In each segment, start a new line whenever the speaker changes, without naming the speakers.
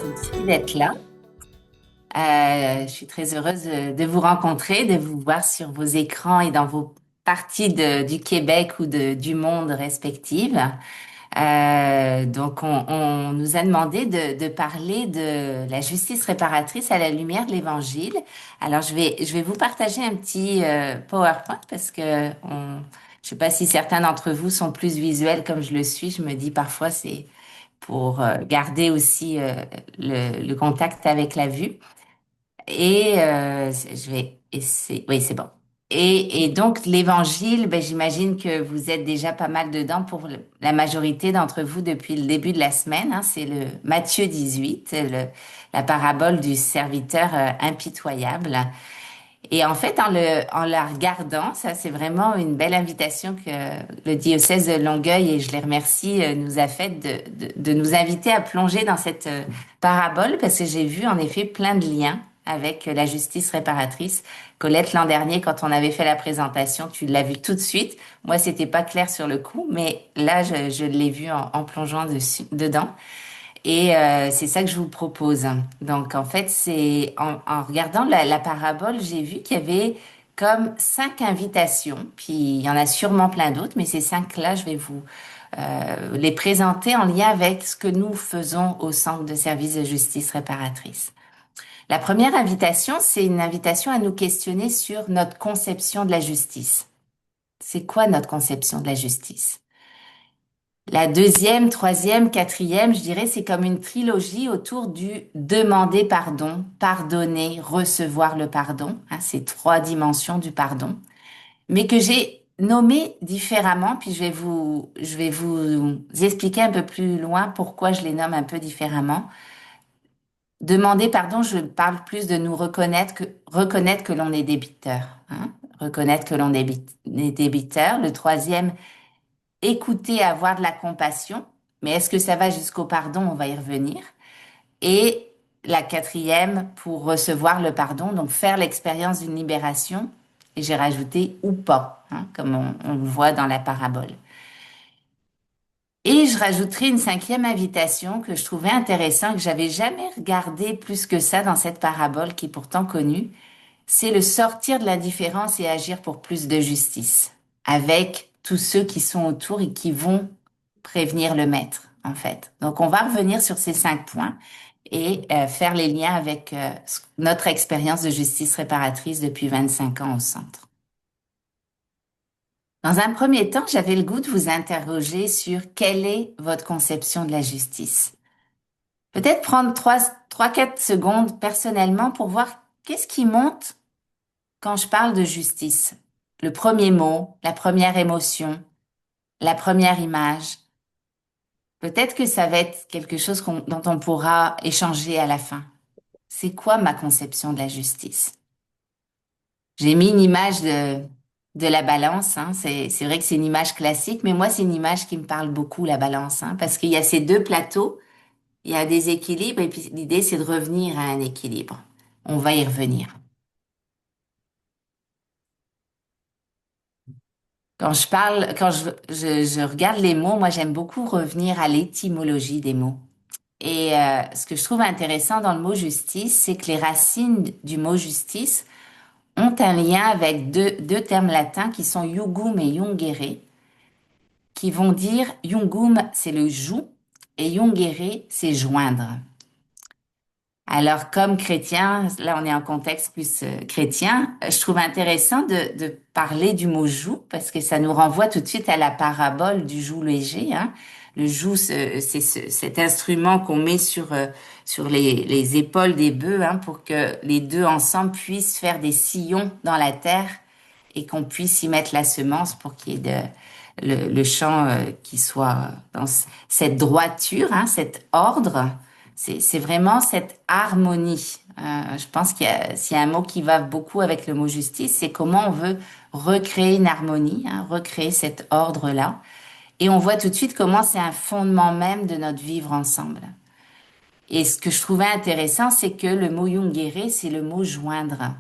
Merci d'être là. Je suis très heureuse de vous rencontrer, de vous voir sur vos écrans et dans vos parties du Québec ou du monde respectives. Donc, on nous a demandé de parler de la justice réparatrice à la lumière de l'Évangile. Alors, je vais vous partager un petit PowerPoint parce que je sais pas si certains d'entre vous sont plus visuels comme je le suis. Je me dis parfois c'est pour garder aussi le contact avec la vue. Et je vais essayer. Oui, c'est bon. Et donc, l'évangile, ben, j'imagine que vous êtes déjà pas mal dedans pour la majorité d'entre vous depuis le début de la semaine, hein. C'est le Matthieu 18, la parabole du serviteur impitoyable. Et en fait, en la regardant, ça, c'est vraiment une belle invitation que le diocèse de Longueuil, et je les remercie, nous a faite de nous inviter à plonger dans cette parabole parce que j'ai vu en effet plein de liens avec la justice réparatrice. Colette, l'an dernier, quand on avait fait la présentation, tu l'as vu tout de suite. Moi, c'était pas clair sur le coup, mais là, je l'ai vu en plongeant dedans. Et c'est ça que je vous propose. Donc, en fait, c'est en regardant la parabole, j'ai vu qu'il y avait comme 5 invitations. Puis, il y en a sûrement plein d'autres, mais ces 5-là, je vais vous les présenter en lien avec ce que nous faisons au Centre de services de justice réparatrice. La première invitation, c'est une invitation à nous questionner sur notre conception de la justice. C'est quoi notre conception de la justice? La deuxième, troisième, quatrième, je dirais, c'est comme une trilogie autour du demander pardon, pardonner, recevoir le pardon, hein, ces 3 dimensions du pardon, mais que j'ai nommé différemment, puis je vais vous expliquer un peu plus loin pourquoi je les nomme un peu différemment. Demander pardon, je parle plus de nous reconnaître que l'on est débiteur, hein, reconnaître que l'on est débiteur. Le troisième, écouter, avoir de la compassion, mais est-ce que ça va jusqu'au pardon? On va y revenir. Et la quatrième, pour recevoir le pardon, donc faire l'expérience d'une libération, et j'ai rajouté ou pas, hein, comme on le voit dans la parabole. Et je rajouterai une 5e invitation que je trouvais intéressante, que j'avais jamais regardé plus que ça dans cette parabole, qui est pourtant connue, c'est le sortir de l'indifférence et agir pour plus de justice, avec tous ceux qui sont autour et qui vont prévenir le maître, en fait. Donc, on va revenir sur ces 5 points et faire les liens avec notre expérience de justice réparatrice depuis 25 ans au centre. Dans un premier temps, j'avais le goût de vous interroger sur quelle est votre conception de la justice. Peut-être prendre 3, 4 secondes personnellement pour voir qu'est-ce qui monte quand je parle de justice. Le premier mot, la première émotion, la première image. Peut-être que ça va être quelque chose dont on pourra échanger à la fin. C'est quoi ma conception de la justice? J'ai mis une image de la balance, hein. C'est vrai que c'est une image classique, mais moi, c'est une image qui me parle beaucoup, la balance, hein, parce qu'il y a ces 2 plateaux, il y a des équilibres, et puis l'idée, c'est de revenir à un équilibre. On va y revenir. Quand je regarde les mots, moi, j'aime beaucoup revenir à l'étymologie des mots. Et ce que je trouve intéressant dans le mot justice, c'est que les racines du mot justice ont un lien avec deux termes latins qui sont jugum et jungere, qui vont dire jungum, c'est le joug, et jungere, c'est joindre. Alors, comme chrétien, là on est en contexte plus chrétien, je trouve intéressant de parler du mot joug parce que ça nous renvoie tout de suite à la parabole du joug léger, hein. Le joug, c'est cet instrument qu'on met sur les épaules des bœufs, hein, pour que les deux ensemble puissent faire des sillons dans la terre et qu'on puisse y mettre la semence pour qu'il y ait le champ qui soit dans cette droiture, hein, cet ordre. C'est vraiment cette harmonie. Je pense s'il y a un mot qui va beaucoup avec le mot justice, c'est comment on veut recréer une harmonie, hein, recréer cet ordre-là. Et on voit tout de suite comment c'est un fondement même de notre vivre ensemble. Et ce que je trouvais intéressant, c'est que le mot jungere, c'est le mot joindre.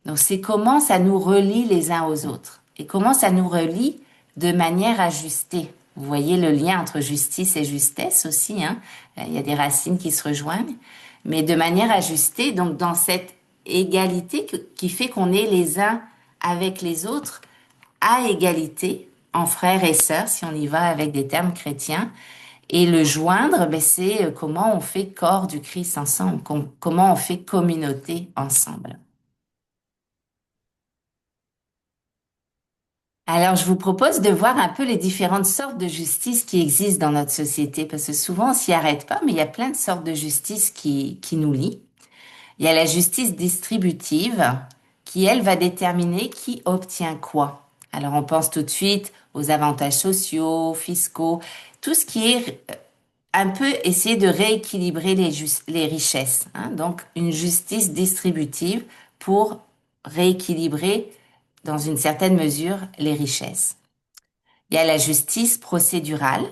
Donc c'est comment ça nous relie les uns aux autres et comment ça nous relie de manière ajustée. Vous voyez le lien entre justice et justesse aussi, hein. Il y a des racines qui se rejoignent, mais de manière ajustée, donc dans cette égalité qui fait qu'on est les uns avec les autres à égalité, en frères et sœurs, si on y va avec des termes chrétiens. Et le joindre, ben, c'est comment on fait corps du Christ ensemble, comment on fait communauté ensemble. Alors, je vous propose de voir un peu les différentes sortes de justice qui existent dans notre société, parce que souvent on s'y arrête pas, mais il y a plein de sortes de justice qui nous lient. Il y a la justice distributive, qui, elle, va déterminer qui obtient quoi. Alors, on pense tout de suite aux avantages sociaux, fiscaux, tout ce qui est un peu essayer de rééquilibrer les richesses, hein. Donc, une justice distributive pour rééquilibrer, dans une certaine mesure, les richesses. Il y a la justice procédurale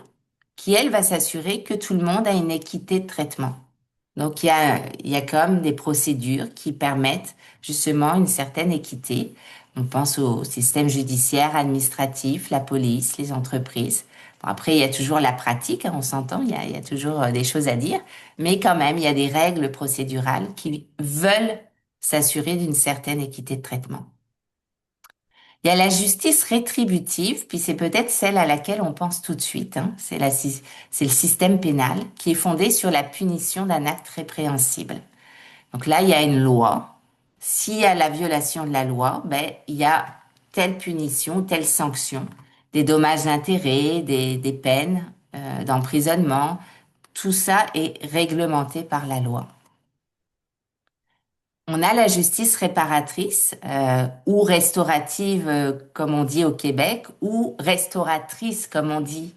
qui, elle, va s'assurer que tout le monde a une équité de traitement. Donc, il y a comme des procédures qui permettent justement une certaine équité. On pense au système judiciaire, administratif, la police, les entreprises. Bon, après, il y a toujours la pratique, hein, on s'entend, il y a toujours des choses à dire, mais quand même, il y a des règles procédurales qui veulent s'assurer d'une certaine équité de traitement. Il y a la justice rétributive, puis c'est peut-être celle à laquelle on pense tout de suite, hein. C'est le système pénal qui est fondé sur la punition d'un acte répréhensible. Donc là, il y a une loi. S'il y a la violation de la loi, ben, il y a telle punition, telle sanction, des dommages d'intérêt, des peines d'emprisonnement. Tout ça est réglementé par la loi. On a la justice réparatrice ou restaurative, comme on dit au Québec, ou restauratrice, comme on dit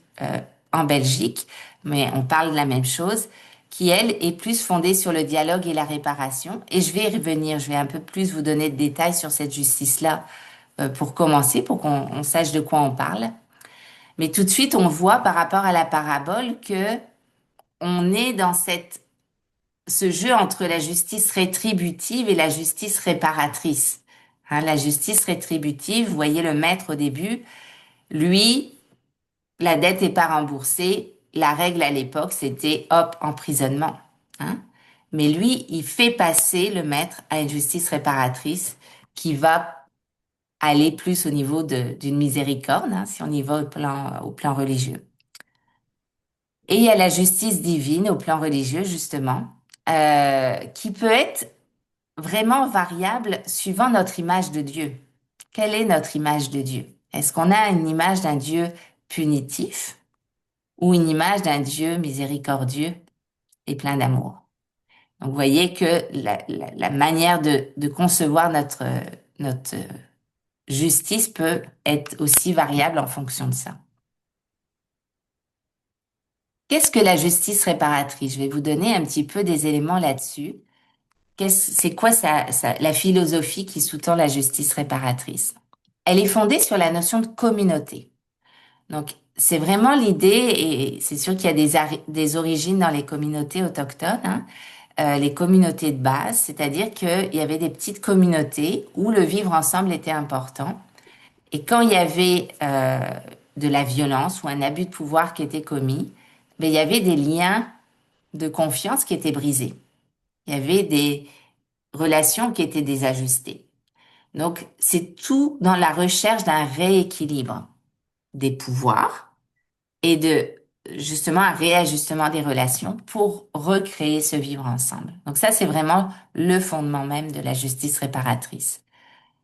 en Belgique, mais on parle de la même chose, qui, elle, est plus fondée sur le dialogue et la réparation. Et je vais y revenir, je vais un peu plus vous donner de détails sur cette justice-là pour commencer, pour qu'on sache de quoi on parle. Mais tout de suite, on voit par rapport à la parabole que on est dans ce jeu entre la justice rétributive et la justice réparatrice. Hein, la justice rétributive, vous voyez le maître au début, lui, la dette n'est pas remboursée. La règle à l'époque, c'était hop, emprisonnement. Hein. Mais lui, il fait passer le maître à une justice réparatrice qui va aller plus au niveau d'une miséricorde, hein, si on y va au plan religieux. Et il y a la justice divine au plan religieux, justement, qui peut être vraiment variable suivant notre image de Dieu. Quelle est notre image de Dieu? Est-ce qu'on a une image d'un Dieu punitif ou une image d'un Dieu miséricordieux et plein d'amour? Donc, vous voyez que la manière de concevoir notre justice peut être aussi variable en fonction de ça. Qu'est-ce que la justice réparatrice? Je vais vous donner un petit peu des éléments là-dessus. C'est quoi la philosophie qui sous-tend la justice réparatrice? Elle est fondée sur la notion de communauté. Donc, c'est vraiment l'idée, et c'est sûr qu'il y a des origines dans les communautés autochtones, hein, les communautés de base, c'est-à-dire qu'il y avait des petites communautés où le vivre ensemble était important. Et quand il y avait de la violence ou un abus de pouvoir qui était commis, ben, il y avait des liens de confiance qui étaient brisés. Il y avait des relations qui étaient désajustées. Donc, c'est tout dans la recherche d'un rééquilibre des pouvoirs et de justement un réajustement des relations pour recréer ce vivre ensemble. Donc ça, c'est vraiment le fondement même de la justice réparatrice.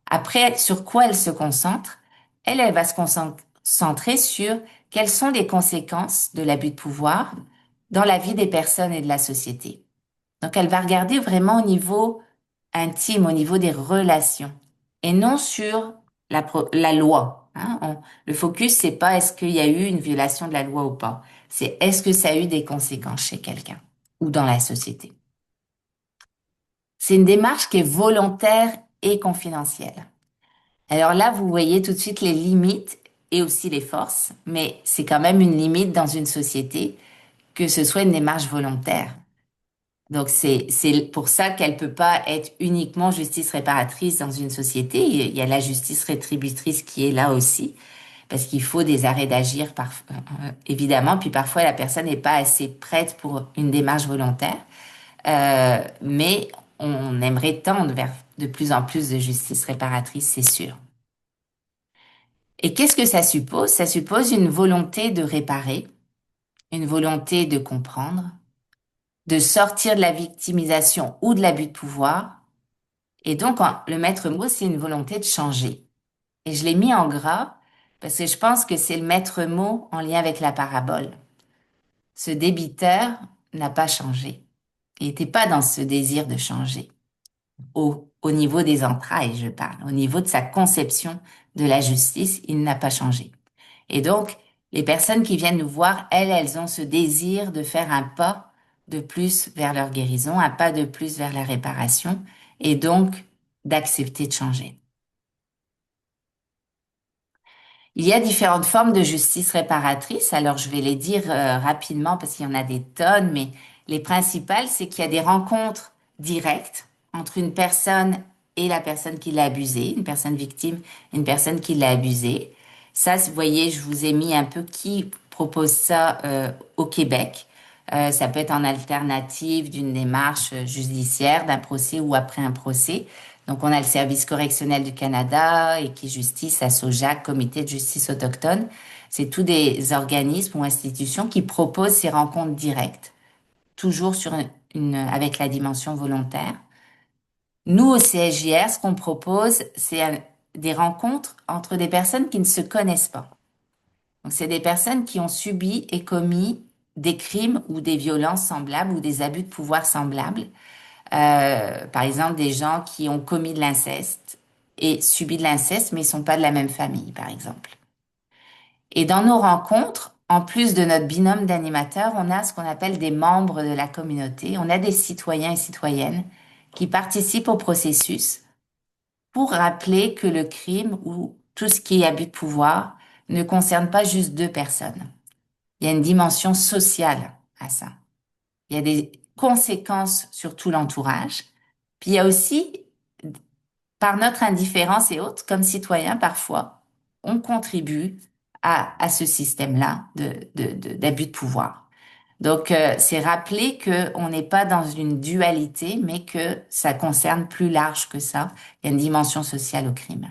Après, sur quoi elle se concentre? Elle va se concentrer sur quelles sont les conséquences de l'abus de pouvoir dans la vie des personnes et de la société. Donc, elle va regarder vraiment au niveau intime, au niveau des relations, et non sur la loi. Hein. Le focus, c'est pas est-ce qu'il y a eu une violation de la loi ou pas. C'est est-ce que ça a eu des conséquences chez quelqu'un ou dans la société. C'est une démarche qui est volontaire et confidentielle. Alors là, vous voyez tout de suite les limites et aussi les forces, mais c'est quand même une limite dans une société que ce soit une démarche volontaire. Donc c'est pour ça qu'elle peut pas être uniquement justice réparatrice dans une société. Il y a la justice rétributrice qui est là aussi, parce qu'il faut des arrêts d'agir, évidemment, puis parfois la personne n'est pas assez prête pour une démarche volontaire. Mais on aimerait tendre vers de plus en plus de justice réparatrice, c'est sûr. Et qu'est-ce que ça suppose? Ça suppose une volonté de réparer, une volonté de comprendre, de sortir de la victimisation ou de l'abus de pouvoir. Et donc, le maître mot, c'est une volonté de changer. Et je l'ai mis en gras parce que je pense que c'est le maître mot en lien avec la parabole. Ce débiteur n'a pas changé. Il n'était pas dans ce désir de changer. Au niveau des entrailles, je parle, au niveau de sa conception de la justice, il n'a pas changé. Et donc, les personnes qui viennent nous voir, elles ont ce désir de faire un pas de plus vers leur guérison, un pas de plus vers la réparation, et donc d'accepter de changer. Il y a différentes formes de justice réparatrice. Alors, je vais les dire rapidement parce qu'il y en a des tonnes, mais les principales, c'est qu'il y a des rencontres directes entre une personne et la personne qui l'a abusée, une personne victime et une personne qui l'a abusée. Ça, vous voyez, je vous ai mis un peu qui propose ça au Québec. Ça peut être en alternative d'une démarche judiciaire, d'un procès ou après un procès. Donc, on a le Service correctionnel du Canada, Équijustice, ASOJAC, Comité de justice autochtone. C'est tous des organismes ou institutions qui proposent ces rencontres directes, toujours avec la dimension volontaire. Nous, au CSJR, ce qu'on propose, c'est des rencontres entre des personnes qui ne se connaissent pas. Donc, c'est des personnes qui ont subi et commis des crimes ou des violences semblables ou des abus de pouvoir semblables. Par exemple, des gens qui ont commis de l'inceste et subi de l'inceste, mais ils sont pas de la même famille, par exemple. Et dans nos rencontres, en plus de notre binôme d'animateurs, on a ce qu'on appelle des membres de la communauté. On a des citoyens et citoyennes qui participent au processus pour rappeler que le crime ou tout ce qui est abus de pouvoir ne concerne pas juste deux personnes. Il y a une dimension sociale à ça. Il y a des conséquences sur tout l'entourage. Puis il y a aussi, par notre indifférence et autres, comme citoyens, parfois, on contribue à ce système-là d'abus de pouvoir. Donc, c'est rappeler qu'on n'est pas dans une dualité, mais que ça concerne plus large que ça. Il y a une dimension sociale au crime.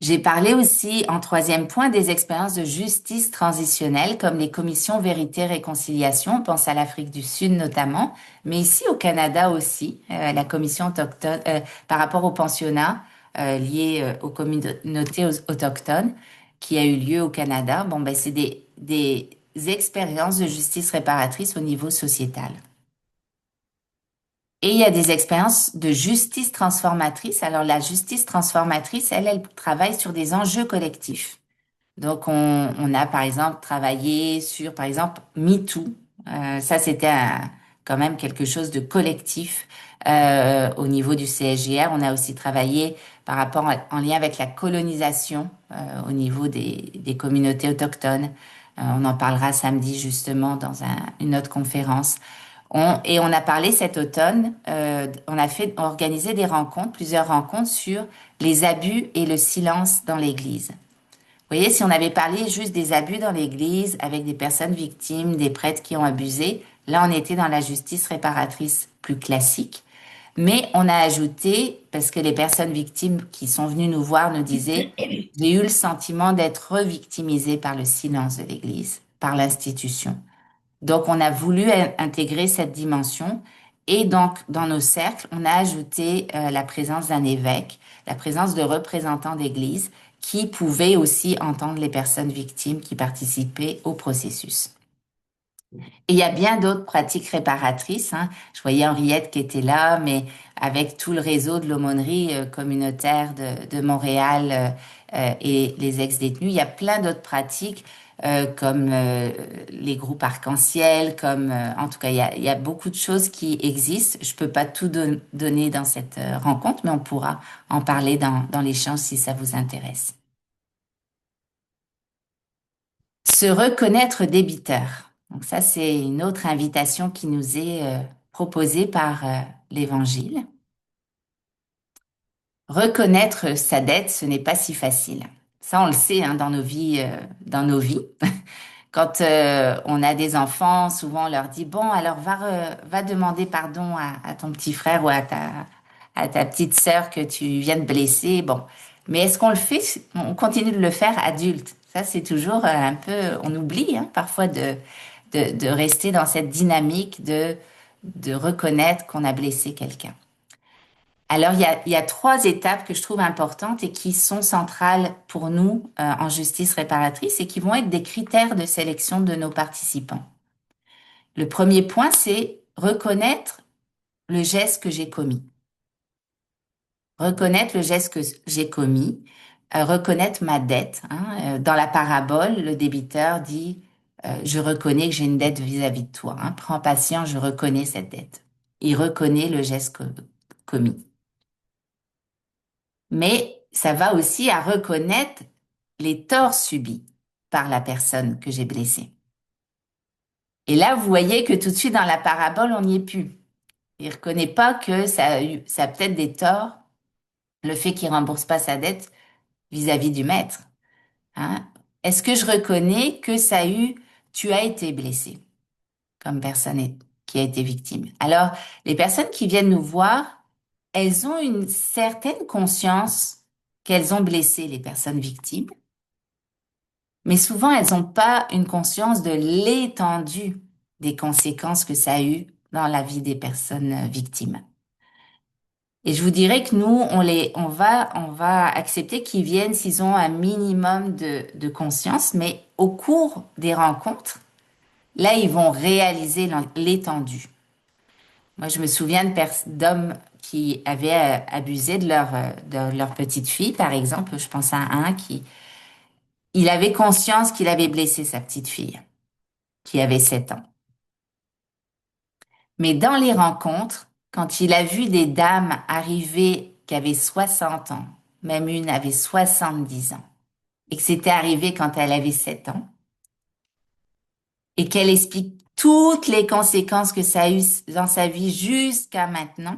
J'ai parlé aussi, en troisième point, des expériences de justice transitionnelle, comme les commissions Vérité-Réconciliation, on pense à l'Afrique du Sud notamment, mais ici au Canada aussi, la commission autochtone, par rapport au pensionnat lié aux communautés autochtones, qui a eu lieu au Canada. Bon, ben, c'est des expériences de justice réparatrice au niveau sociétal. Et il y a des expériences de justice transformatrice. Alors la justice transformatrice, elle travaille sur des enjeux collectifs. Donc on a par exemple travaillé sur, par exemple, MeToo. Ça c'était quand même quelque chose de collectif au niveau du CSJR. On a aussi travaillé par rapport en lien avec la colonisation au niveau des communautés autochtones. On en parlera samedi justement dans une autre conférence. Et on a parlé cet automne, on a organisé des rencontres, plusieurs rencontres sur les abus et le silence dans l'Église. Vous voyez, si on avait parlé juste des abus dans l'Église avec des personnes victimes, des prêtres qui ont abusé, là on était dans la justice réparatrice plus classique. Mais on a ajouté, parce que les personnes victimes qui sont venues nous voir nous disaient, j'ai eu le sentiment d'être revictimisée par le silence de l'Église, par l'institution. Donc, on a voulu intégrer cette dimension et donc, dans nos cercles, on a ajouté la présence d'un évêque, la présence de représentants d'église qui pouvaient aussi entendre les personnes victimes qui participaient au processus. Et il y a bien d'autres pratiques réparatrices, hein. Je voyais Henriette qui était là, mais avec tout le réseau de l'aumônerie communautaire de Montréal et les ex-détenus, il y a plein d'autres pratiques comme les groupes arc-en-ciel, comme en tout cas, il y a beaucoup de choses qui existent. Je peux pas tout donner dans cette rencontre, mais on pourra en parler dans l'échange si ça vous intéresse. Se reconnaître débiteur. Donc ça, c'est une autre invitation qui nous est proposée par l'Évangile. Reconnaître sa dette, ce n'est pas si facile. Ça, on le sait hein, dans nos vies. Quand on a des enfants, souvent on leur dit, bon, alors va demander pardon à ton petit frère ou à ta petite sœur que tu viens de blesser. Bon, mais est-ce qu'on le fait? On continue de le faire adulte. Ça, c'est toujours un peu, on oublie hein, parfois de rester dans cette dynamique de reconnaître qu'on a blessé quelqu'un. Alors, il y a trois étapes que je trouve importantes et qui sont centrales pour nous en justice réparatrice et qui vont être des critères de sélection de nos participants. Le premier point, c'est reconnaître le geste que j'ai commis. Reconnaître le geste que j'ai commis, reconnaître ma dette. Hein. Dans la parabole, le débiteur dit, je reconnais que j'ai une dette vis-à-vis de toi. Hein. Prends patience, je reconnais cette dette. Il reconnaît le geste commis. Mais ça va aussi à reconnaître les torts subis par la personne que j'ai blessée. Et là, vous voyez que tout de suite dans la parabole, on n'y est plus. Il ne reconnaît pas que ça a peut-être des torts, le fait qu'il rembourse pas sa dette vis-à-vis du maître. Hein. Est-ce que je reconnais que tu as été blessé comme qui a été victime? Alors, les personnes qui viennent nous voir, elles ont une certaine conscience qu'elles ont blessé les personnes victimes, mais souvent elles n'ont pas une conscience de l'étendue des conséquences que ça a eu dans la vie des personnes victimes. Et je vous dirais que nous, on va accepter qu'ils viennent s'ils ont un minimum de conscience, mais au cours des rencontres, là, ils vont réaliser l'étendue. Moi, je me souviens d'hommes qui avaient abusé de leur petite fille, par exemple. Je pense à un il avait conscience qu'il avait blessé sa petite fille, qui avait 7 ans. Mais dans les rencontres, quand il a vu des dames arriver qui avaient 60 ans, même une avait 70 ans, et que c'était arrivé quand elle avait 7 ans, et qu'elle explique toutes les conséquences que ça a eu dans sa vie jusqu'à maintenant,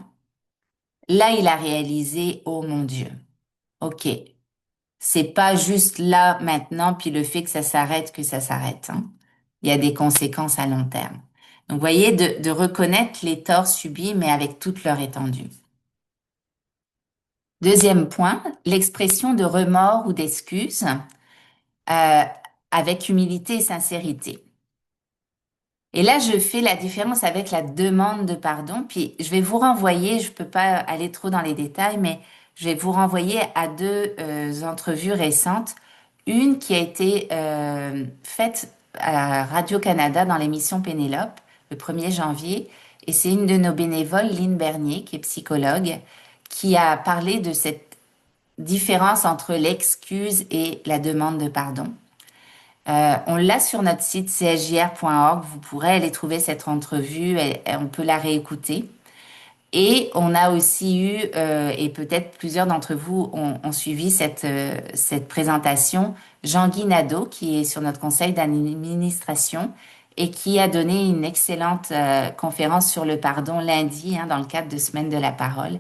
là, il a réalisé, oh mon Dieu, ok, c'est pas juste là, maintenant, puis le fait que ça s'arrête, hein. Il y a des conséquences à long terme. Donc, vous voyez, de reconnaître les torts subis, mais avec toute leur étendue. Deuxième point, l'expression de remords ou d'excuses avec humilité et sincérité. Et là, je fais la différence avec la demande de pardon. Puis, je vais vous renvoyer, je ne peux pas aller trop dans les détails, mais je vais vous renvoyer à deux entrevues récentes. Une qui a été faite à Radio-Canada dans l'émission Pénélope, le 1er janvier. Et c'est une de nos bénévoles, Lynn Bernier, qui est psychologue, qui a parlé de cette différence entre l'excuse et la demande de pardon. On l'a sur notre site csjr.org. Vous pourrez aller trouver cette entrevue et on peut la réécouter. Et on a aussi eu, et peut-être plusieurs d'entre vous ont suivi cette présentation, Jean-Guy Nadeau, qui est sur notre conseil d'administration et qui a donné une excellente conférence sur le pardon lundi, hein, dans le cadre de Semaine de la parole.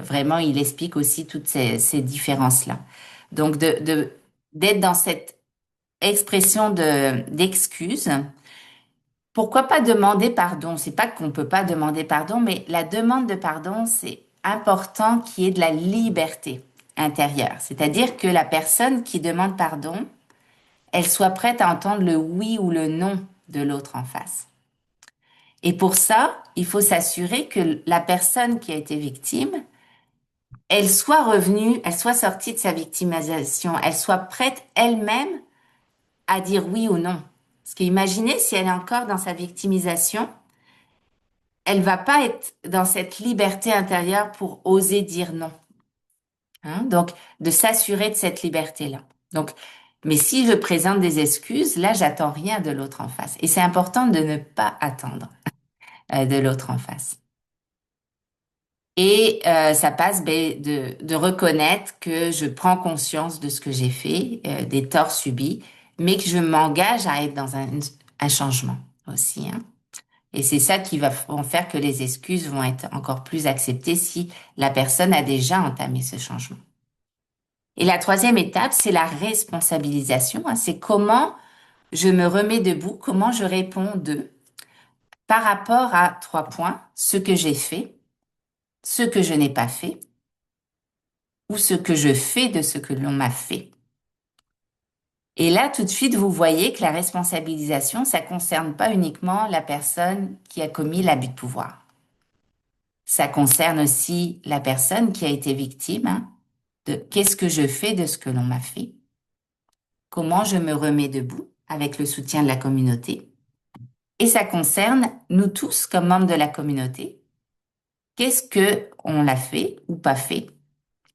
Vraiment, il explique aussi toutes ces différences-là. Donc, d'être dans cette expression d'excuse. Pourquoi pas demander pardon? C'est pas qu'on peut pas demander pardon, mais la demande de pardon, c'est important qu'il y ait de la liberté intérieure. C'est-à-dire que la personne qui demande pardon, elle soit prête à entendre le oui ou le non de l'autre en face. Et pour ça, il faut s'assurer que la personne qui a été victime, elle soit revenue, elle soit sortie de sa victimisation, elle soit prête elle-même à dire oui ou non. Parce qu'imaginez si elle est encore dans sa victimisation, elle va pas être dans cette liberté intérieure pour oser dire non. Hein? Donc, de s'assurer de cette liberté-là. Donc, mais si je présente des excuses, là, j'attends rien de l'autre en face. Et c'est important de ne pas attendre de l'autre en face. Et ça passe de reconnaître que je prends conscience de ce que j'ai fait, des torts subis, mais que je m'engage à être dans un changement aussi. Hein. Et c'est ça qui va faire que les excuses vont être encore plus acceptées si la personne a déjà entamé ce changement. Et la troisième étape, c'est la responsabilisation, hein. C'est comment je me remets debout, comment je réponds par rapport à trois points, ce que j'ai fait, ce que je n'ai pas fait, ou ce que je fais de ce que l'on m'a fait. Et là, tout de suite, vous voyez que la responsabilisation, ça concerne pas uniquement la personne qui a commis l'abus de pouvoir. Ça concerne aussi la personne qui a été victime, hein, de qu'est-ce que je fais de ce que l'on m'a fait, comment je me remets debout avec le soutien de la communauté. Et ça concerne nous tous comme membres de la communauté. Qu'est-ce que on l'a fait ou pas fait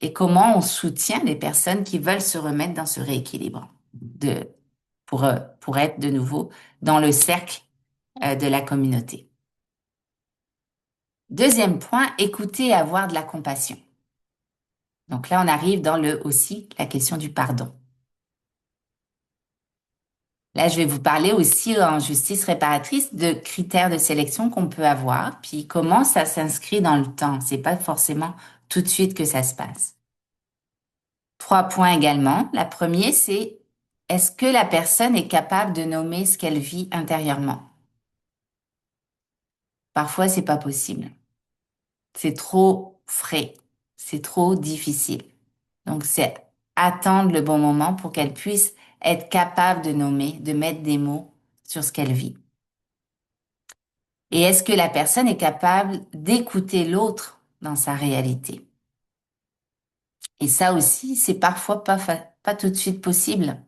et comment on soutient les personnes qui veulent se remettre dans ce rééquilibre pour être de nouveau dans le cercle de la communauté. Deuxième point, écouter et avoir de la compassion. Donc là, on arrive dans aussi la question du pardon. Là, je vais vous parler aussi en justice réparatrice de critères de sélection qu'on peut avoir, puis comment ça s'inscrit dans le temps. C'est pas forcément tout de suite que ça se passe. Trois points également. La première, c'est est-ce que la personne est capable de nommer ce qu'elle vit intérieurement? Parfois, c'est pas possible. C'est trop frais. C'est trop difficile. Donc, c'est attendre le bon moment pour qu'elle puisse être capable de nommer, de mettre des mots sur ce qu'elle vit. Et est-ce que la personne est capable d'écouter l'autre dans sa réalité? Et ça aussi, c'est parfois pas tout de suite possible.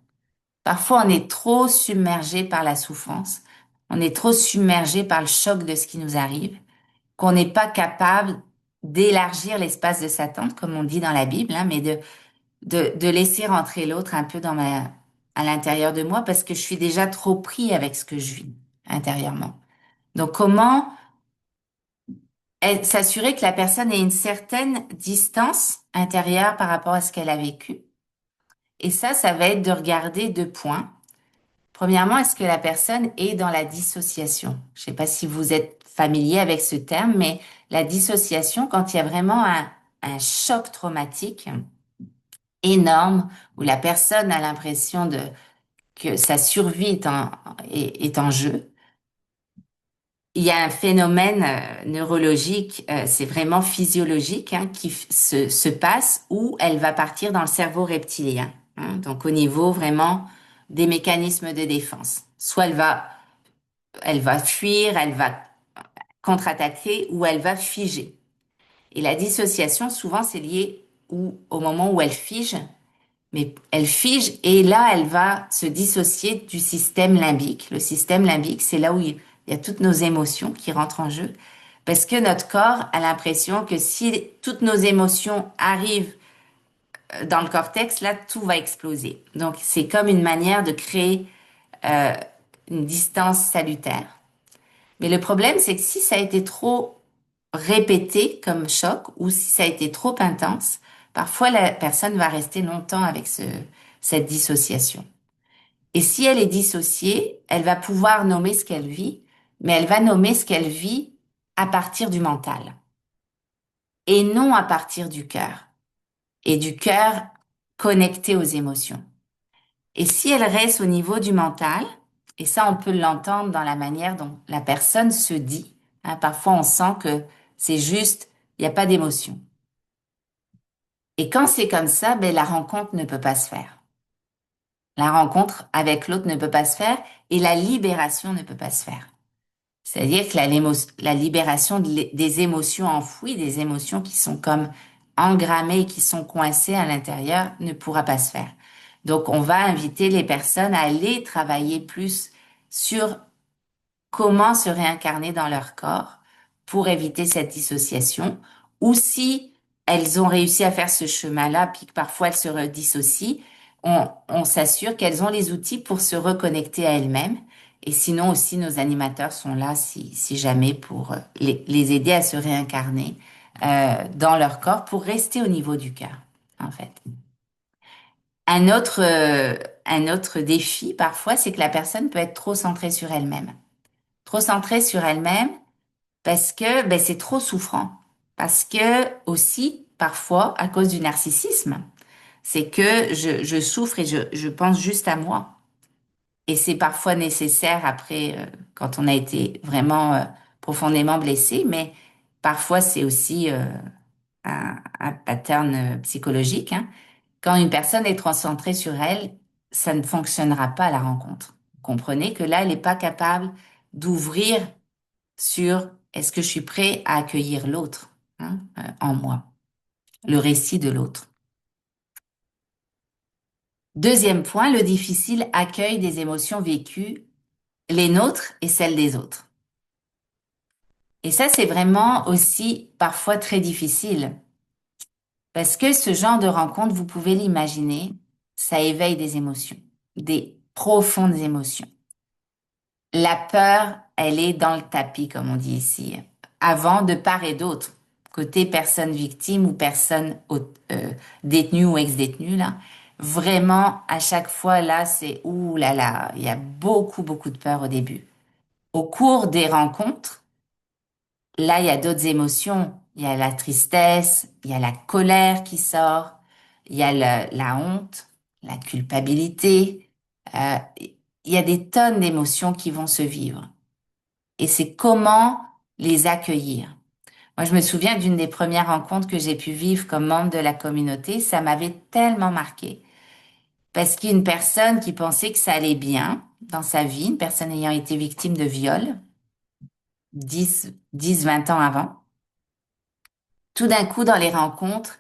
Parfois, on est trop submergé par la souffrance, on est trop submergé par le choc de ce qui nous arrive, qu'on n'est pas capable d'élargir l'espace de sa tente, comme on dit dans la Bible, hein, mais de laisser rentrer l'autre un peu à l'intérieur de moi parce que je suis déjà trop pris avec ce que je vis intérieurement. Donc, comment s'assurer que la personne ait une certaine distance intérieure par rapport à ce qu'elle a vécu? Et ça va être de regarder deux points. Premièrement, est-ce que la personne est dans la dissociation? Je ne sais pas si vous êtes familier avec ce terme, mais la dissociation, quand il y a vraiment un choc traumatique énorme, où la personne a l'impression que sa survie est en jeu, il y a un phénomène neurologique, c'est vraiment physiologique, hein, se passe où elle va partir dans le cerveau reptilien, hein, donc au niveau vraiment des mécanismes de défense. Soit elle va fuir, elle va contre-attaquer ou elle va figer. Et la dissociation, souvent, c'est lié au moment où elle fige, mais elle fige et là, elle va se dissocier du système limbique. Le système limbique, c'est là où il y a toutes nos émotions qui rentrent en jeu. Parce que notre corps a l'impression que si toutes nos émotions arrivent dans le cortex, là, tout va exploser. Donc, c'est comme une manière de créer euh, une distance salutaire. Mais le problème, c'est que si ça a été trop répété comme choc ou si ça a été trop intense, parfois la personne va rester longtemps avec cette dissociation. Et si elle est dissociée, elle va pouvoir nommer ce qu'elle vit, mais elle va nommer ce qu'elle vit à partir du mental et non à partir du cœur. Et du cœur connecté aux émotions. Et si elle reste au niveau du mental, et ça on peut l'entendre dans la manière dont la personne se dit, hein, parfois on sent que c'est juste, il n'y a pas d'émotion. Et quand c'est comme ça, ben, la rencontre ne peut pas se faire. La rencontre avec l'autre ne peut pas se faire et la libération ne peut pas se faire. C'est-à-dire que la libération des émotions enfouies, des émotions qui sont comme engrammées, qui sont coincées à l'intérieur, ne pourra pas se faire. Donc, on va inviter les personnes à aller travailler plus sur comment se réincarner dans leur corps pour éviter cette dissociation, ou si elles ont réussi à faire ce chemin-là, puis que parfois elles se redissocient, on s'assure qu'elles ont les outils pour se reconnecter à elles-mêmes. Et sinon aussi, nos animateurs sont là si jamais pour les aider à se réincarner dans leur corps pour rester au niveau du cœur, en fait. Un autre défi parfois, c'est que la personne peut être trop centrée sur elle-même. Trop centrée sur elle-même parce que ben, c'est trop souffrant. Parce que aussi, parfois, à cause du narcissisme. C'est que je souffre et je pense juste à moi. Et c'est parfois nécessaire après, quand on a été vraiment profondément blessé, mais parfois c'est aussi un pattern psychologique, hein. Quand une personne est trop centrée sur elle, ça ne fonctionnera pas à la rencontre. Vous comprenez que là, elle n'est pas capable d'ouvrir sur est-ce que je suis prêt à accueillir l'autre, hein, en moi, le récit de l'autre. Deuxième point, le difficile accueil des émotions vécues, les nôtres et celles des autres. Et ça, c'est vraiment aussi parfois très difficile parce que ce genre de rencontre, vous pouvez l'imaginer, ça éveille des émotions, des profondes émotions. La peur, elle est dans le tapis, comme on dit ici, avant de part et d'autre, côté personne victime ou personne détenue ou ex-détenue, là. Vraiment, à chaque fois, là, c'est ouh là là, il y a beaucoup, beaucoup de peur au début. Au cours des rencontres, là, il y a d'autres émotions. Il y a la tristesse, il y a la colère qui sort, il y a la honte, la culpabilité. Il y a des tonnes d'émotions qui vont se vivre. Et c'est comment les accueillir. Moi, je me souviens d'une des premières rencontres que j'ai pu vivre comme membre de la communauté. Ça m'avait tellement marqué. Parce qu'une personne qui pensait que ça allait bien dans sa vie, une personne ayant été victime de viol, 20 ans avant, tout d'un coup, dans les rencontres,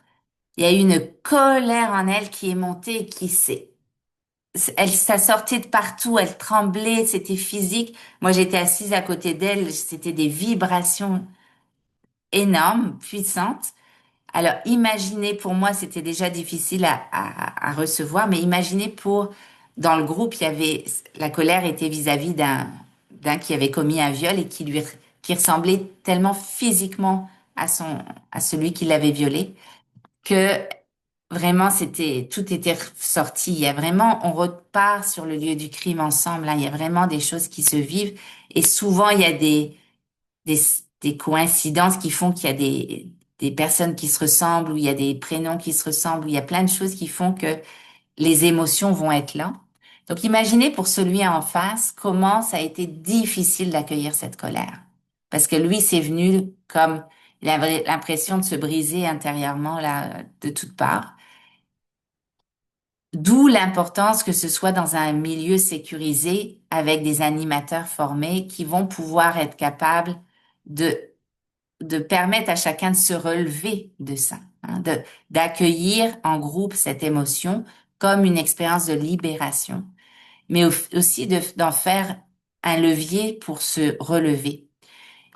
il y a eu une colère en elle qui est montée et ça sortait de partout, elle tremblait, c'était physique. Moi, j'étais assise à côté d'elle, c'était des vibrations énormes, puissantes. Alors, imaginez, pour moi, c'était déjà difficile à recevoir, mais imaginez dans le groupe, la colère était vis-à-vis d'un qui avait commis un viol et qui ressemblait tellement physiquement à celui qui l'avait violé que vraiment, tout était sorti. Il y a vraiment, on repart sur le lieu du crime ensemble, là. Il y a vraiment des choses qui se vivent et souvent, il y a des, des coïncidences qui font qu'il y a des personnes qui se ressemblent, ou il y a des prénoms qui se ressemblent, ou il y a plein de choses qui font que les émotions vont être là. Donc imaginez pour celui en face comment ça a été difficile d'accueillir cette colère. Parce que lui, c'est venu comme il avait l'impression de se briser intérieurement là, de toutes parts. D'où l'importance que ce soit dans un milieu sécurisé avec des animateurs formés qui vont pouvoir être capables de permettre à chacun de se relever de ça, hein, d'accueillir en groupe cette émotion comme une expérience de libération, mais aussi d'en faire un levier pour se relever.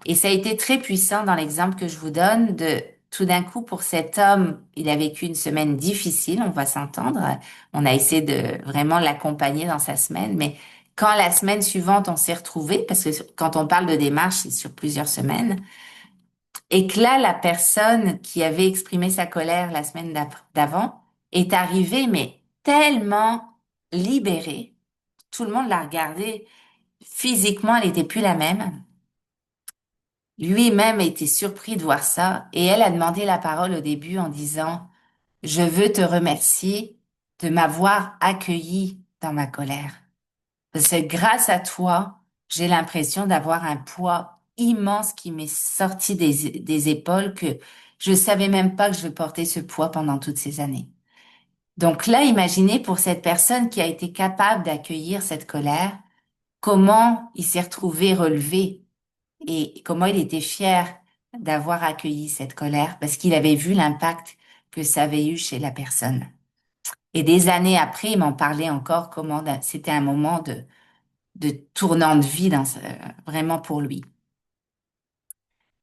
Et ça a été très puissant dans l'exemple que je vous donne de tout d'un coup pour cet homme, il a vécu une semaine difficile, on va s'entendre. On a essayé de vraiment l'accompagner dans sa semaine, mais quand la semaine suivante on s'est retrouvés, parce que quand on parle de démarche, c'est sur plusieurs semaines, et que là, la personne qui avait exprimé sa colère la semaine d'avant est arrivée, mais tellement libérée. Tout le monde l'a regardée. Physiquement, elle n'était plus la même. Lui-même a été surpris de voir ça et elle a demandé la parole au début en disant, je veux te remercier de m'avoir accueilli dans ma colère. Parce que grâce à toi, j'ai l'impression d'avoir un poids immense qui m'est sorti des épaules que je savais même pas que je portais ce poids pendant toutes ces années. Donc là, imaginez pour cette personne qui a été capable d'accueillir cette colère, comment il s'est retrouvé relevé et comment il était fier d'avoir accueilli cette colère parce qu'il avait vu l'impact que ça avait eu chez la personne. Et des années après, il m'en parlait encore comment c'était un moment de tournant de vie vraiment pour lui.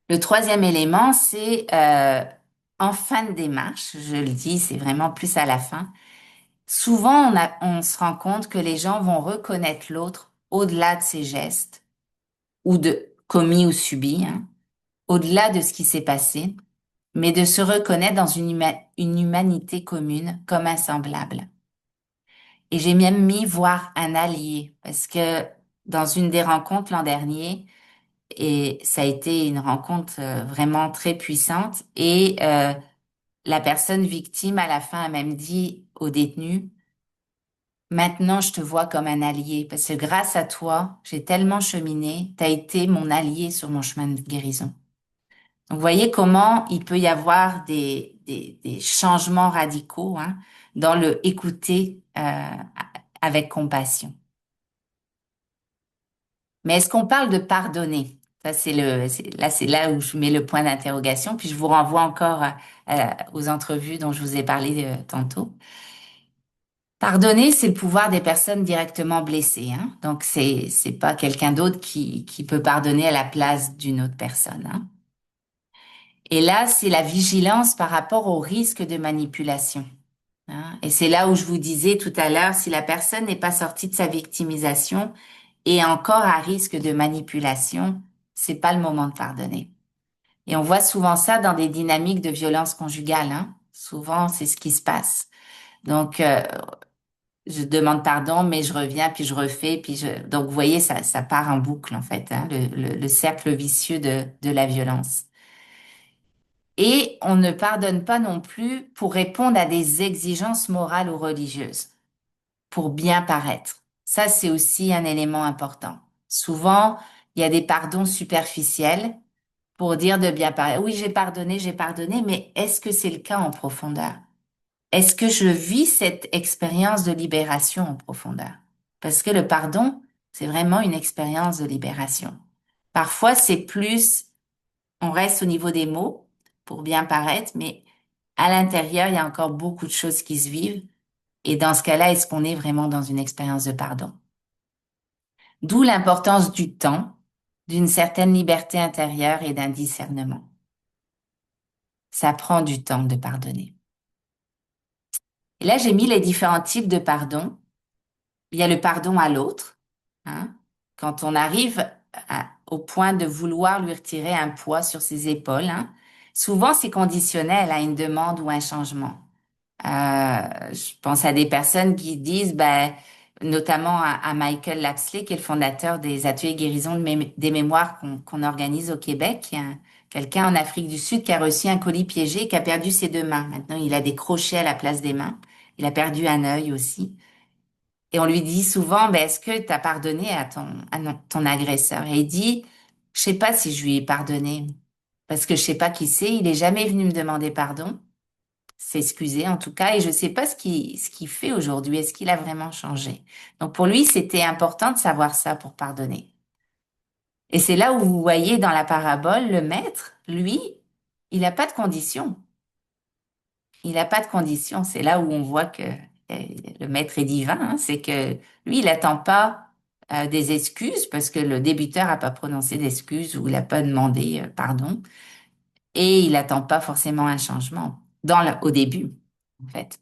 Le troisième élément, c'est en fin de démarche, je le dis, c'est vraiment plus à la fin. Souvent, on se rend compte que les gens vont reconnaître l'autre au-delà de ses gestes ou de commis ou subis, hein, au-delà de ce qui s'est passé, mais de se reconnaître dans une humanité commune comme un semblable. Et j'ai même mis voir un allié, parce que dans une des rencontres l'an dernier, et ça a été une rencontre vraiment très puissante, et la personne victime à la fin a même dit, au détenu, maintenant je te vois comme un allié parce que grâce à toi, j'ai tellement cheminé, tu as été mon allié sur mon chemin de guérison. Donc, vous voyez comment il peut y avoir des changements radicaux hein, dans le écouter avec compassion. Mais est-ce qu'on parle de pardonner? Ça, c'est là où je mets le point d'interrogation, puis je vous renvoie encore aux entrevues dont je vous ai parlé tantôt. Pardonner, c'est le pouvoir des personnes directement blessées, hein. Donc, c'est pas quelqu'un d'autre qui peut pardonner à la place d'une autre personne, hein. Et là, c'est la vigilance par rapport au risque de manipulation, hein. Et c'est là où je vous disais tout à l'heure, si la personne n'est pas sortie de sa victimisation et encore à risque de manipulation, c'est pas le moment de pardonner. Et on voit souvent ça dans des dynamiques de violence conjugale, hein. Souvent, c'est ce qui se passe. Donc, je demande pardon, mais je reviens, puis je refais, donc vous voyez, ça part en boucle en fait, hein, le cercle vicieux de la violence. Et on ne pardonne pas non plus pour répondre à des exigences morales ou religieuses, pour bien paraître. Ça, c'est aussi un élément important. Souvent, il y a des pardons superficiels pour dire de bien paraître. Oui, j'ai pardonné, mais est-ce que c'est le cas en profondeur? Est-ce que je vis cette expérience de libération en profondeur? Parce que le pardon, c'est vraiment une expérience de libération. Parfois, c'est plus, on reste au niveau des mots pour bien paraître, mais à l'intérieur, il y a encore beaucoup de choses qui se vivent. Et dans ce cas-là, est-ce qu'on est vraiment dans une expérience de pardon? D'où l'importance du temps, d'une certaine liberté intérieure et d'un discernement. Ça prend du temps de pardonner. Et là, j'ai mis les différents types de pardon. Il y a le pardon à l'autre, hein, quand on arrive au point de vouloir lui retirer un poids sur ses épaules, hein. Souvent, c'est conditionnel à une demande ou un changement. Je pense à des personnes qui disent, ben, notamment à Michael Lapsley, qui est le fondateur des ateliers guérison des mémoires qu'on organise au Québec. Il y a quelqu'un en Afrique du Sud qui a reçu un colis piégé et qui a perdu ses deux mains. Maintenant, il a des crochets à la place des mains. Il a perdu un œil aussi. Et on lui dit souvent, ben, est-ce que tu as pardonné ton agresseur? Et il dit, je sais pas si je lui ai pardonné, parce que je sais pas qui c'est, il est jamais venu me demander pardon, s'excuser en tout cas, et je sais pas ce qu'il fait aujourd'hui, est-ce qu'il a vraiment changé? Donc pour lui, c'était important de savoir ça pour pardonner. Et c'est là où vous voyez dans la parabole, le maître, lui, il n'a pas de condition. Il n'a pas de condition. C'est là où on voit que le maître est divin, hein. C'est que lui, il n'attend pas des excuses parce que le débiteur n'a pas prononcé d'excuses ou il n'a pas demandé pardon. Et il n'attend pas forcément un changement au début, en fait.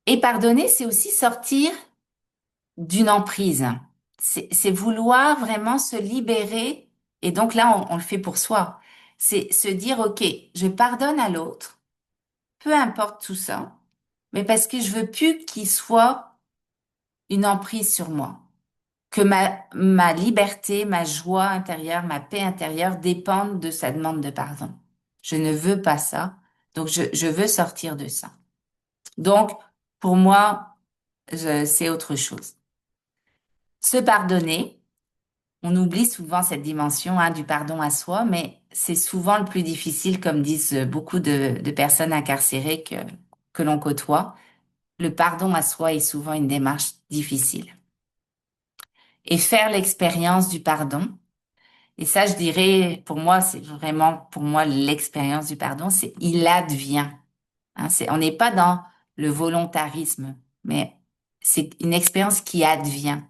Et pardonner, c'est aussi sortir d'une emprise. C'est vouloir vraiment se libérer. Et donc là, on le fait pour soi. C'est se dire, OK, je pardonne à l'autre, peu importe tout ça, mais parce que je veux plus qu'il soit une emprise sur moi, que ma liberté, ma joie intérieure, ma paix intérieure dépendent de sa demande de pardon. Je ne veux pas ça, donc je veux sortir de ça. Donc, pour moi, c'est autre chose. Se pardonner, on oublie souvent cette dimension hein, du pardon à soi, mais c'est souvent le plus difficile, comme disent beaucoup de personnes incarcérées que l'on côtoie. Le pardon à soi est souvent une démarche difficile. Et faire l'expérience du pardon, et ça, je dirais, pour moi, c'est vraiment, pour moi, l'expérience du pardon, c'est il advient. Hein, on n'est pas dans le volontarisme, mais c'est une expérience qui advient.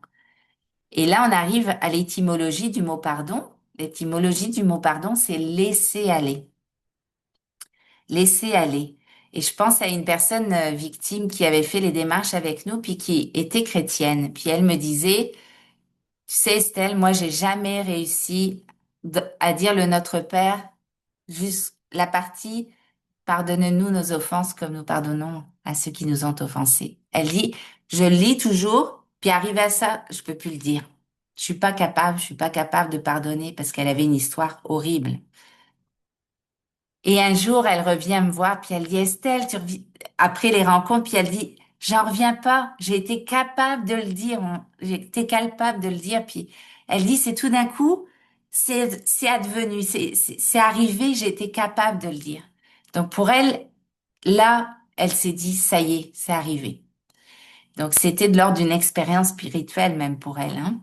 Et là, on arrive à l'étymologie du mot pardon. L'étymologie du mot pardon, c'est laisser aller. Laisser aller. Et je pense à une personne victime qui avait fait les démarches avec nous, puis qui était chrétienne. Puis elle me disait, tu sais, Estelle, moi, j'ai jamais réussi à dire le Notre Père, juste la partie pardonne-nous nos offenses comme nous pardonnons à ceux qui nous ont offensés. Elle dit, je le lis toujours, puis arrivé à ça, je peux plus le dire. Je suis pas capable de pardonner parce qu'elle avait une histoire horrible. Et un jour, elle revient me voir, puis elle dit, Estelle, après les rencontres, puis elle dit, j'en reviens pas, j'ai été capable de le dire, j'ai été capable de le dire, puis elle dit, c'est tout d'un coup, c'est advenu, c'est arrivé, j'ai été capable de le dire. Donc pour elle, là, elle s'est dit, ça y est, c'est arrivé. Donc c'était de l'ordre d'une expérience spirituelle même pour elle, hein.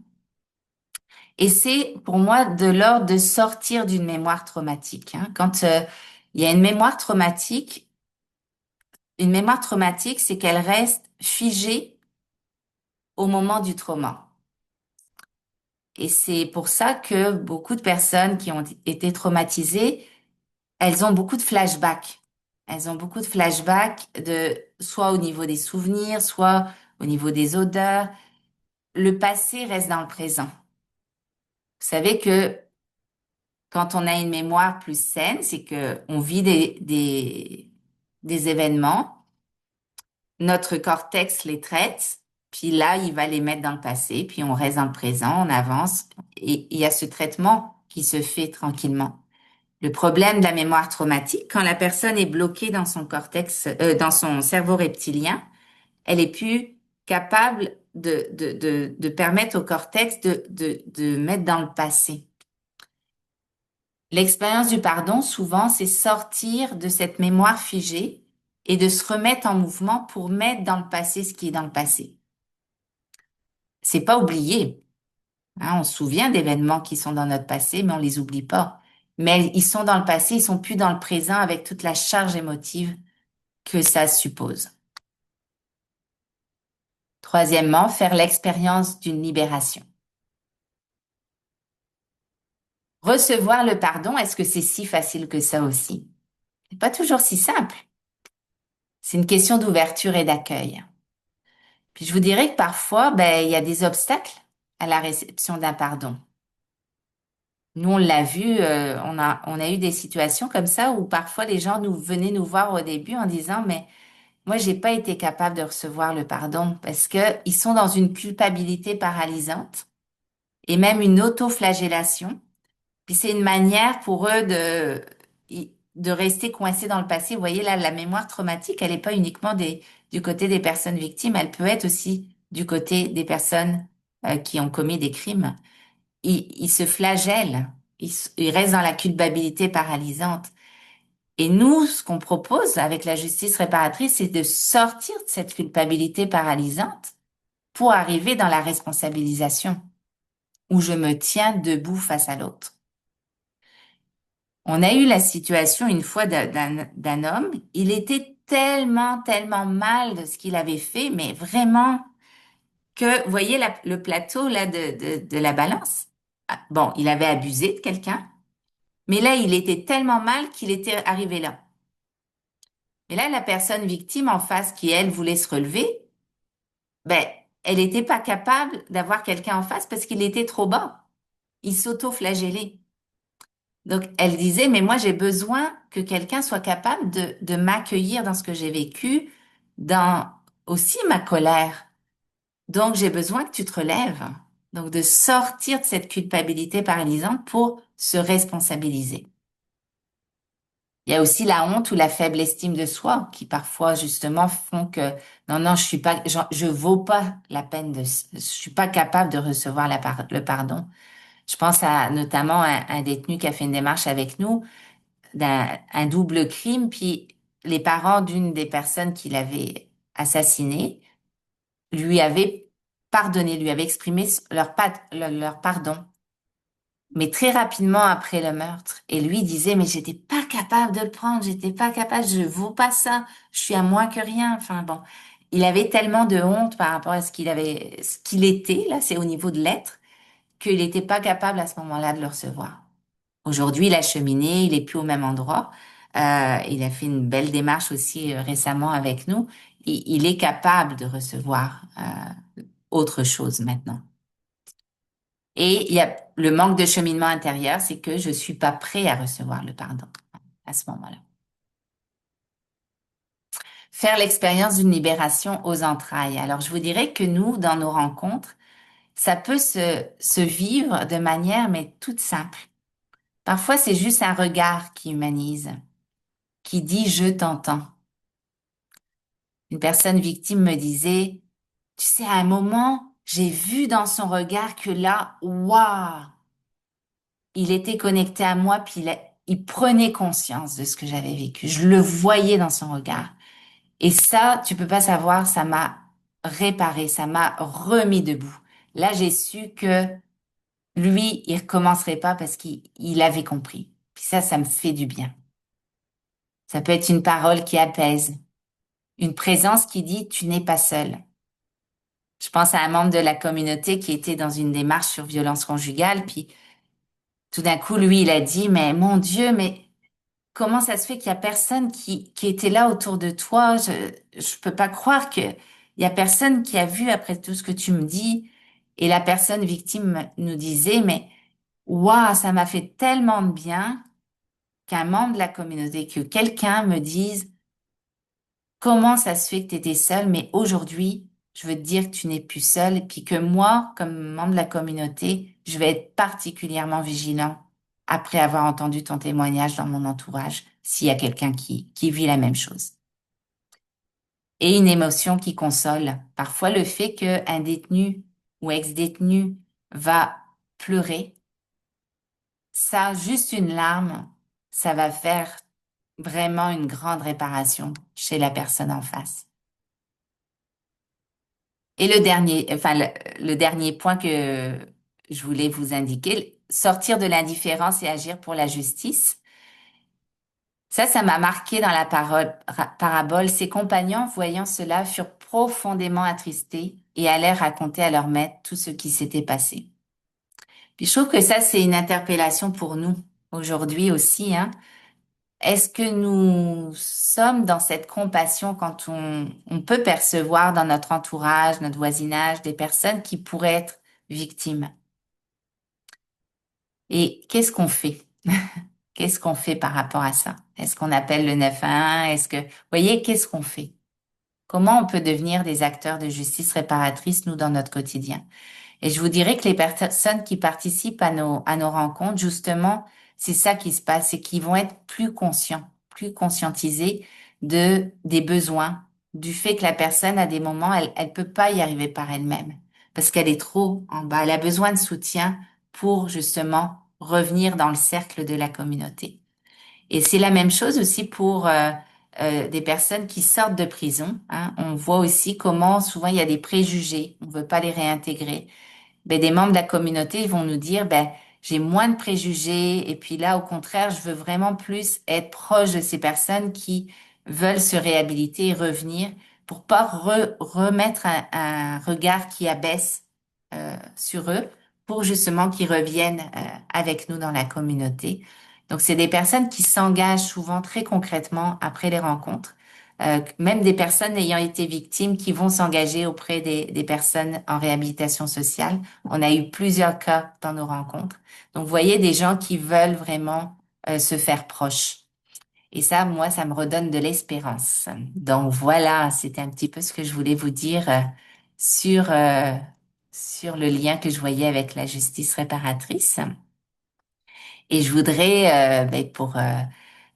Et c'est pour moi de l'ordre de sortir d'une mémoire traumatique, hein. Quand il y a une mémoire traumatique, c'est qu'elle reste figée au moment du trauma. Et c'est pour ça que beaucoup de personnes qui ont été traumatisées, elles ont beaucoup de flashbacks. Elles ont beaucoup de flashbacks soit au niveau des souvenirs, soit au niveau des odeurs. Le passé reste dans le présent. Vous savez que quand on a une mémoire plus saine, c'est que on vit des événements, notre cortex les traite, puis là, il va les mettre dans le passé, puis on reste dans le présent, on avance, et il y a ce traitement qui se fait tranquillement. Le problème de la mémoire traumatique, quand la personne est bloquée dans son cortex, dans son cerveau reptilien, elle est plus capable de permettre au cortex de mettre dans le passé. L'expérience du pardon, souvent, c'est sortir de cette mémoire figée et de se remettre en mouvement pour mettre dans le passé ce qui est dans le passé. C'est pas oublier, hein, on se souvient d'événements qui sont dans notre passé, mais on les oublie pas. Mais ils sont dans le passé, ils sont plus dans le présent avec toute la charge émotive que ça suppose. Troisièmement, faire l'expérience d'une libération. Recevoir le pardon, est-ce que c'est si facile que ça aussi? C'est pas toujours si simple. C'est une question d'ouverture et d'accueil. Puis je vous dirais que parfois, ben, il y a des obstacles à la réception d'un pardon. Nous, on l'a vu, on a eu des situations comme ça où parfois les gens venaient nous voir au début en disant, mais moi, j'ai pas été capable de recevoir le pardon parce que ils sont dans une culpabilité paralysante et même une auto-flagellation. Puis c'est une manière pour eux de rester coincés dans le passé. Vous voyez là, la mémoire traumatique, elle n'est pas uniquement du côté des personnes victimes, elle peut être aussi du côté des personnes qui ont commis des crimes. Ils se flagellent, ils restent dans la culpabilité paralysante. Et nous, ce qu'on propose avec la justice réparatrice, c'est de sortir de cette culpabilité paralysante pour arriver dans la responsabilisation, où je me tiens debout face à l'autre. On a eu la situation une fois d'un homme, il était tellement mal de ce qu'il avait fait, mais vraiment que, vous voyez le plateau là de la balance? Ah, bon, il avait abusé de quelqu'un, mais là, il était tellement mal qu'il était arrivé là. Et là, la personne victime en face qui, elle, voulait se relever, ben, elle n'était pas capable d'avoir quelqu'un en face parce qu'il était trop bas. Il s'auto-flagellait. Donc, elle disait, mais moi, j'ai besoin que quelqu'un soit capable de m'accueillir dans ce que j'ai vécu, dans aussi ma colère. Donc, j'ai besoin que tu te relèves. Donc, de sortir de cette culpabilité paralysante pour se responsabiliser. Il y a aussi la honte ou la faible estime de soi qui parfois, justement, font que non, je suis pas, je vaux pas la peine je suis pas capable de recevoir le pardon. Je pense à notamment un détenu qui a fait une démarche avec nous un double crime, puis les parents d'une des personnes qui l'avait assassiné lui avaient pardonné, lui avaient exprimé leur pardon, mais très rapidement après le meurtre. Et lui disait, mais j'étais pas capable de le prendre, j'étais pas capable, je vaux pas ça, je suis à moins que rien. Enfin bon, il avait tellement de honte par rapport à ce qu'il était, là, c'est au niveau de l'être, qu'il n'était pas capable à ce moment-là de le recevoir. Aujourd'hui, il a cheminé, il est plus au même endroit. Il a fait une belle démarche aussi récemment avec nous. Il est capable de recevoir autre chose maintenant. Et il y a le manque de cheminement intérieur, c'est que je suis pas prêt à recevoir le pardon à ce moment-là. Faire l'expérience d'une libération aux entrailles. Alors, je vous dirais que nous, dans nos rencontres, ça peut se vivre de manière, mais toute simple. Parfois, c'est juste un regard qui humanise. qui dit je t'entends. Une personne victime me disait, tu sais, à un moment, j'ai vu dans son regard que là, waouh, il était connecté à moi, puis il prenait conscience de ce que j'avais vécu. Je le voyais dans son regard. Et ça, tu peux pas savoir, ça m'a réparé, ça m'a remis debout. Là, j'ai su que lui, il recommencerait pas parce qu'il avait compris. Puis ça me fait du bien. Ça peut être une parole qui apaise, une présence qui dit tu n'es pas seul. Je pense à un membre de la communauté qui était dans une démarche sur violence conjugale, puis tout d'un coup, lui, il a dit, mais mon Dieu, mais comment ça se fait qu'il y a personne qui était là autour de toi? Je peux pas croire que il y a personne qui a vu après tout ce que tu me dis. Et la personne victime nous disait, mais waouh, ça m'a fait tellement de bien qu'un membre de la communauté, que quelqu'un me dise, comment ça se fait que tu étais seul, mais aujourd'hui, je veux te dire que tu n'es plus seul, et puis que moi, comme membre de la communauté, je vais être particulièrement vigilant après avoir entendu ton témoignage dans mon entourage, s'il y a quelqu'un qui vit la même chose. Et une émotion qui console. Parfois, le fait qu'un détenu ou ex-détenu va pleurer, ça, juste une larme, ça va faire vraiment une grande réparation chez la personne en face. Et le dernier, enfin, le dernier point que je voulais vous indiquer, sortir de l'indifférence et agir pour la justice. Ça m'a marqué dans la parabole. Ses compagnons, voyant cela, furent profondément attristés et allèrent raconter à leur maître tout ce qui s'était passé. Puis je trouve que ça, c'est une interpellation pour nous aujourd'hui aussi, hein. Est-ce que nous sommes dans cette compassion quand on peut percevoir dans notre entourage, notre voisinage, des personnes qui pourraient être victimes? Et qu'est-ce qu'on fait? Qu'est-ce qu'on fait par rapport à ça? Est-ce qu'on appelle le 911? Vous voyez, qu'est-ce qu'on fait? Comment on peut devenir des acteurs de justice réparatrice, nous, dans notre quotidien? Et je vous dirais que les personnes qui participent à nos rencontres, justement, c'est ça qui se passe, c'est qu'ils vont être plus conscients, plus conscientisés des besoins, du fait que la personne, à des moments, elle peut pas y arriver par elle-même, parce qu'elle est trop en bas. Elle a besoin de soutien pour, justement, revenir dans le cercle de la communauté. Et c'est la même chose aussi pour des personnes qui sortent de prison, hein. On voit aussi comment souvent il y a des préjugés, on veut pas les réintégrer. Ben, des membres de la communauté vont nous dire, ben, j'ai moins de préjugés et puis là, au contraire, je veux vraiment plus être proche de ces personnes qui veulent se réhabiliter et revenir pour pas remettre un regard qui abaisse sur eux, pour justement qu'ils reviennent avec nous dans la communauté. Donc, c'est des personnes qui s'engagent souvent très concrètement après les rencontres. Même des personnes ayant été victimes qui vont s'engager auprès des personnes en réhabilitation sociale. On a eu plusieurs cas dans nos rencontres. Donc, vous voyez, des gens qui veulent vraiment se faire proches. Et ça, moi, ça me redonne de l'espérance. Donc, voilà, c'était un petit peu ce que je voulais vous dire sur, euh, sur le lien que je voyais avec la justice réparatrice. Et je voudrais, pour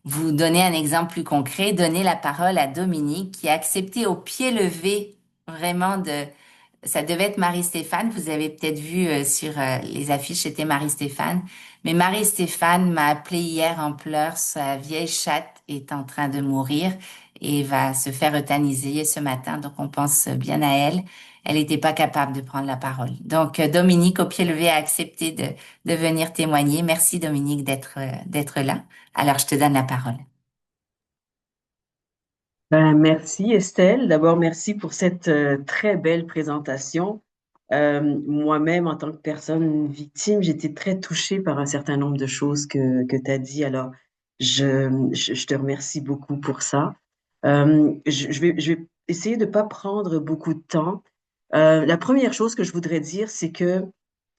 vous donner un exemple plus concret, donner la parole à Dominique qui a accepté au pied levé vraiment de... Ça devait être Marie-Stéphane, vous avez peut-être vu sur les affiches, c'était Marie-Stéphane. Mais Marie-Stéphane m'a appelé hier en pleurs, sa vieille chatte est en train de mourir et va se faire euthanasier ce matin, donc on pense bien à elle. Elle n'était pas capable de prendre la parole. Donc Dominique, au pied levé, a accepté de venir témoigner. Merci Dominique d'être là. Alors je te donne la parole.
Ben, merci Estelle. D'abord, merci pour cette très belle présentation. Moi-même, en tant que personne victime, j'étais très touchée par un certain nombre de choses que tu as dit. Alors, je te remercie beaucoup pour ça. Je vais essayer de ne pas prendre beaucoup de temps. La première chose que je voudrais dire, c'est que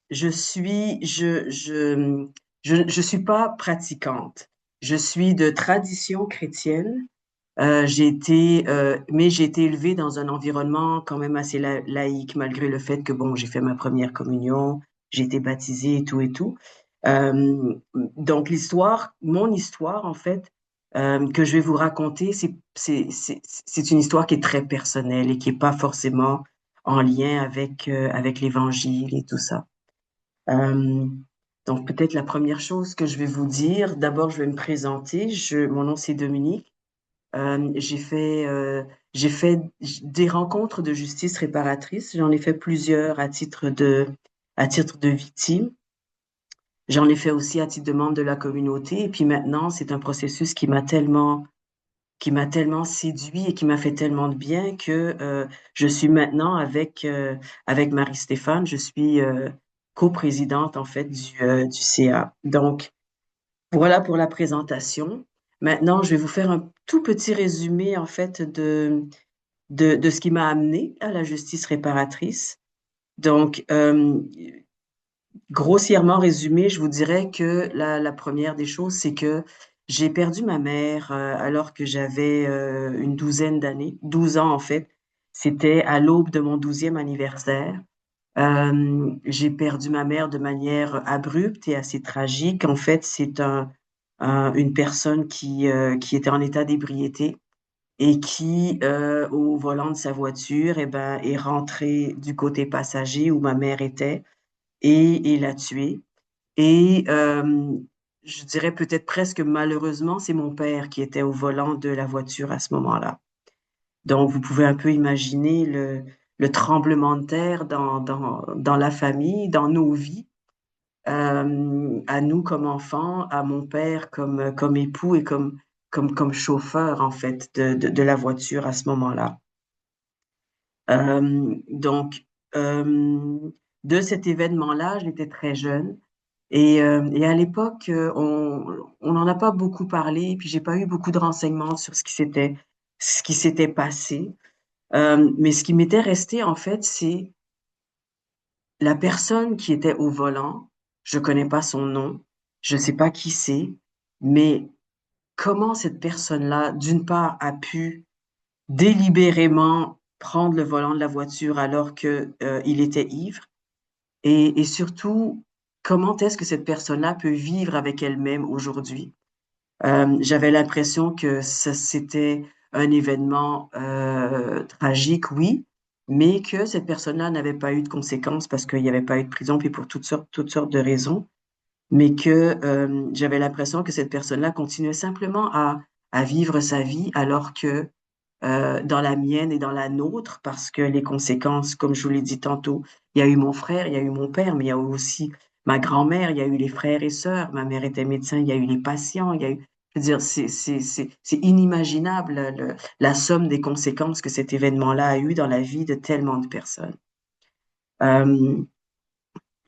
je suis, je suis pas pratiquante. Je suis de tradition chrétienne. Mais j'ai été élevée dans un environnement quand même assez laïque, malgré le fait que, bon, j'ai fait ma première communion, j'ai été baptisée et tout et tout. Donc, mon histoire, en fait, que je vais vous raconter, c'est une histoire qui est très personnelle et qui est pas forcément en lien avec l'Évangile et tout ça. Euh, donc peut-être la première chose que je vais vous dire, d'abord je vais me présenter. Mon nom c'est Dominique. Euh, j'ai fait euh, j'ai fait des rencontres de justice réparatrice. J'en ai fait plusieurs à titre de victime. J'en ai fait aussi à titre de membre de la communauté. Et puis maintenant, c'est un processus qui m'a tellement séduit et qui m'a fait tellement de bien que je suis maintenant avec Marie-Stéphane, je suis coprésidente en fait du CA. Donc voilà pour la présentation. Maintenant, je vais vous faire un tout petit résumé en fait de ce qui m'a amené à la justice réparatrice. Donc, grossièrement résumé, je vous dirais que la première des choses, c'est que j'ai perdu ma mère alors que j'avais une douzaine d'années, 12 ans en fait. C'était à l'aube de mon 12e anniversaire. J'ai perdu ma mère de manière abrupte et assez tragique. En fait, c'est une personne qui était en état d'ébriété et qui, au volant de sa voiture, eh ben, est rentré du côté passager où ma mère était et l'a tuée. Et je dirais peut-être presque malheureusement, c'est mon père qui était au volant de la voiture à ce moment-là. Donc, vous pouvez un peu imaginer le tremblement de terre dans la famille, dans nos vies, à nous comme enfants, à mon père comme époux et comme chauffeur, en fait, de la voiture à ce moment-là. Donc, euh, de cet événement-là, j'étais très jeune. Et à l'époque, on n'en a pas beaucoup parlé, et puis j'ai pas eu beaucoup de renseignements sur ce qui s'était passé. Mais ce qui m'était resté, en fait, c'est la personne qui était au volant. Je connais pas son nom, je sais pas qui c'est, mais comment cette personne-là, d'une part, a pu délibérément prendre le volant de la voiture alors que, il était ivre, et surtout, comment est-ce que cette personne-là peut vivre avec elle-même aujourd'hui? J'avais l'impression que c'était un événement tragique, oui, mais que cette personne-là n'avait pas eu de conséquences parce qu'il n'y avait pas eu de prison, puis pour toutes sortes de raisons, mais que j'avais l'impression que cette personne-là continuait simplement à vivre sa vie alors que dans la mienne et dans la nôtre, parce que les conséquences, comme je vous l'ai dit tantôt, il y a eu mon frère, il y a eu mon père, mais il y a eu aussi ma grand-mère, il y a eu les frères et sœurs, ma mère était médecin, il y a eu les patients, il y a eu, je veux dire, c'est inimaginable la somme des conséquences que cet événement-là a eu dans la vie de tellement de personnes. Euh,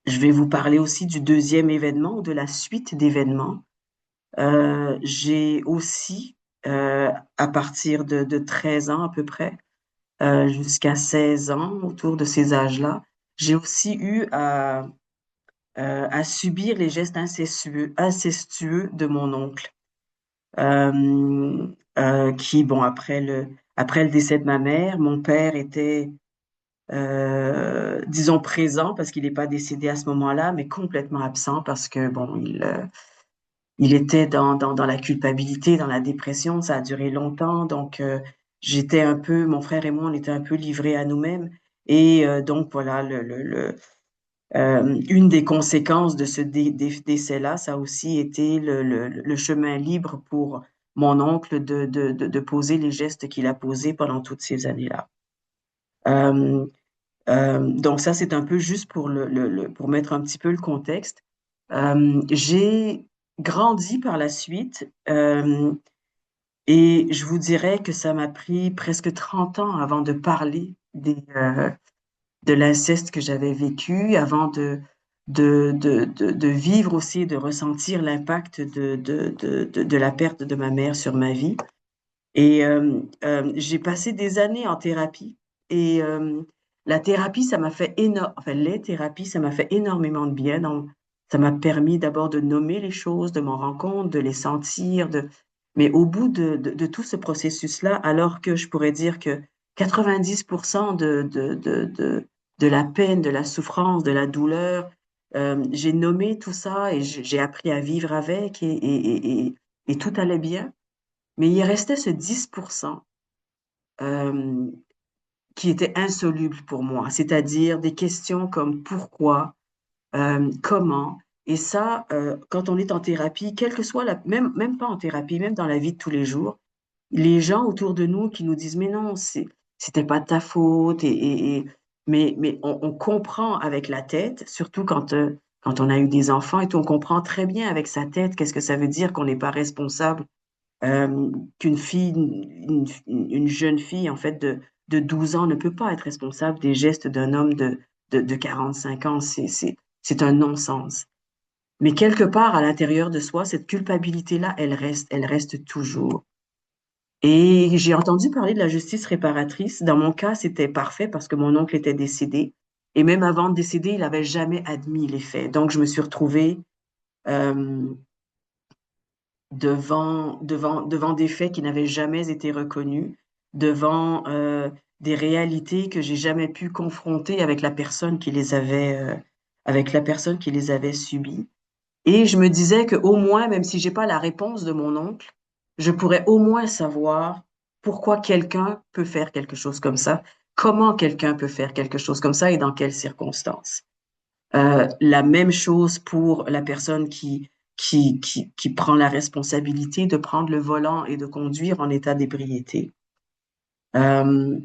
je vais vous parler aussi du deuxième événement ou de la suite d'événements. J'ai aussi, à partir de 13 ans à peu près, jusqu'à 16 ans, autour de ces âges-là, j'ai aussi eu à subir les gestes incestueux de mon oncle, qui, bon, après le décès de ma mère, mon père était, disons, présent parce qu'il n'est pas décédé à ce moment-là, mais complètement absent parce que, bon, il était dans la culpabilité, dans la dépression, ça a duré longtemps, donc mon frère et moi, on était un peu livrés à nous-mêmes. Et donc voilà, une des conséquences de ce décès-là, ça a aussi été le chemin libre pour mon oncle de poser les gestes qu'il a posés pendant toutes ces années-là. Euh, donc ça, c'est un peu juste pour mettre un petit peu le contexte. J'ai grandi par la suite et je vous dirais que ça m'a pris presque 30 ans avant de parler de l'inceste que j'avais vécu, avant de vivre aussi, de ressentir l'impact de la perte de ma mère sur ma vie. Et j'ai passé des années en thérapie. Et la thérapie, ça m'a fait enfin, les thérapies, ça m'a fait énormément de bien. Donc, ça m'a permis d'abord de nommer les choses, de m'en rendre compte, de les sentir. Mais au bout de tout ce processus-là, alors que je pourrais dire que 90% de la peine, de la souffrance, de la douleur, j'ai nommé tout ça et j'ai appris à vivre avec et tout allait bien. Mais il restait ce 10% euh, qui était insoluble pour moi, c'est-à-dire des questions comme pourquoi, comment. Et ça, quand on est en thérapie, quelle que soit même pas en thérapie, même dans la vie de tous les jours, les gens autour de nous qui nous disent, mais non, c'était pas de ta faute, mais on comprend avec la tête, surtout quand on a eu des enfants et tout, on comprend très bien avec sa tête qu'est-ce que ça veut dire qu'on n'est pas responsable, qu'une fille, une jeune fille, en fait, de 12 ans ne peut pas être responsable des gestes d'un homme de 45 ans. C'est un non-sens. Mais quelque part, à l'intérieur de soi, cette culpabilité-là, elle reste toujours. Et j'ai entendu parler de la justice réparatrice. Dans mon cas, c'était parfait parce que mon oncle était décédé. Et même avant de décéder, il n'avait jamais admis les faits. Donc, je me suis retrouvée euh, devant des faits qui n'avaient jamais été reconnus, devant des réalités que j'ai jamais pu confronter avec la personne qui les avait, avec la personne qui les avait subies. Et je me disais que au moins, même si j'ai pas la réponse de mon oncle, je pourrais au moins savoir pourquoi quelqu'un peut faire quelque chose comme ça, comment quelqu'un peut faire quelque chose comme ça et dans quelles circonstances. La même chose pour la personne qui prend la responsabilité de prendre le volant et de conduire en état d'ébriété. Euh,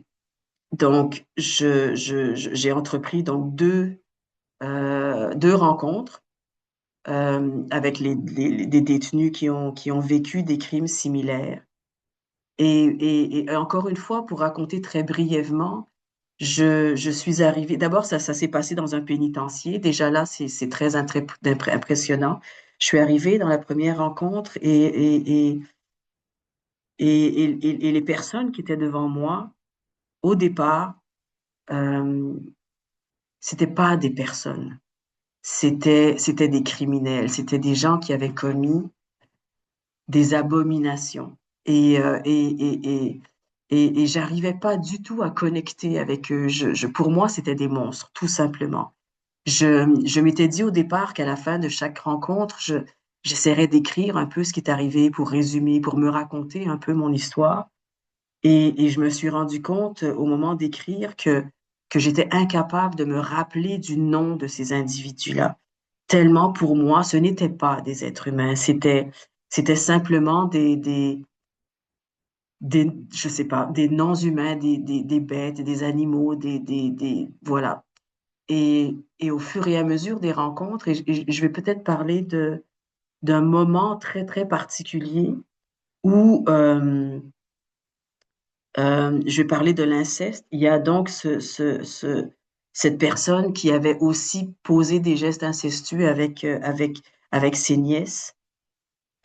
donc, j'ai entrepris donc deux rencontres avec des détenus qui ont vécu des crimes similaires. Et encore une fois, pour raconter très brièvement, je suis arrivée. D'abord, ça s'est passé dans un pénitencier. Déjà là, c'est très impressionnant. Je suis arrivée dans la première rencontre et les personnes qui étaient devant moi, au départ, euh, c'était pas des personnes. C'était des criminels. C'était des gens qui avaient commis des abominations. Et, euh, et, et, et, et j'arrivais pas du tout à connecter avec eux. Pour moi, c'était des monstres, tout simplement. Je m'étais dit au départ qu'à la fin de chaque rencontre, j'essaierais d'écrire un peu ce qui est arrivé pour résumer, pour me raconter un peu mon histoire. Et je me suis rendu compte au moment d'écrire que j'étais incapable de me rappeler du nom de ces individus-là. Tellement pour moi, ce n'étaient pas des êtres humains, c'était simplement je sais pas, des non-humains, des bêtes, des animaux, voilà. Et au fur et à mesure des rencontres, et je vais peut-être parler d'un moment très, très particulier où je vais parler de l'inceste. Il y a donc cette personne qui avait aussi posé des gestes incestueux avec ses nièces.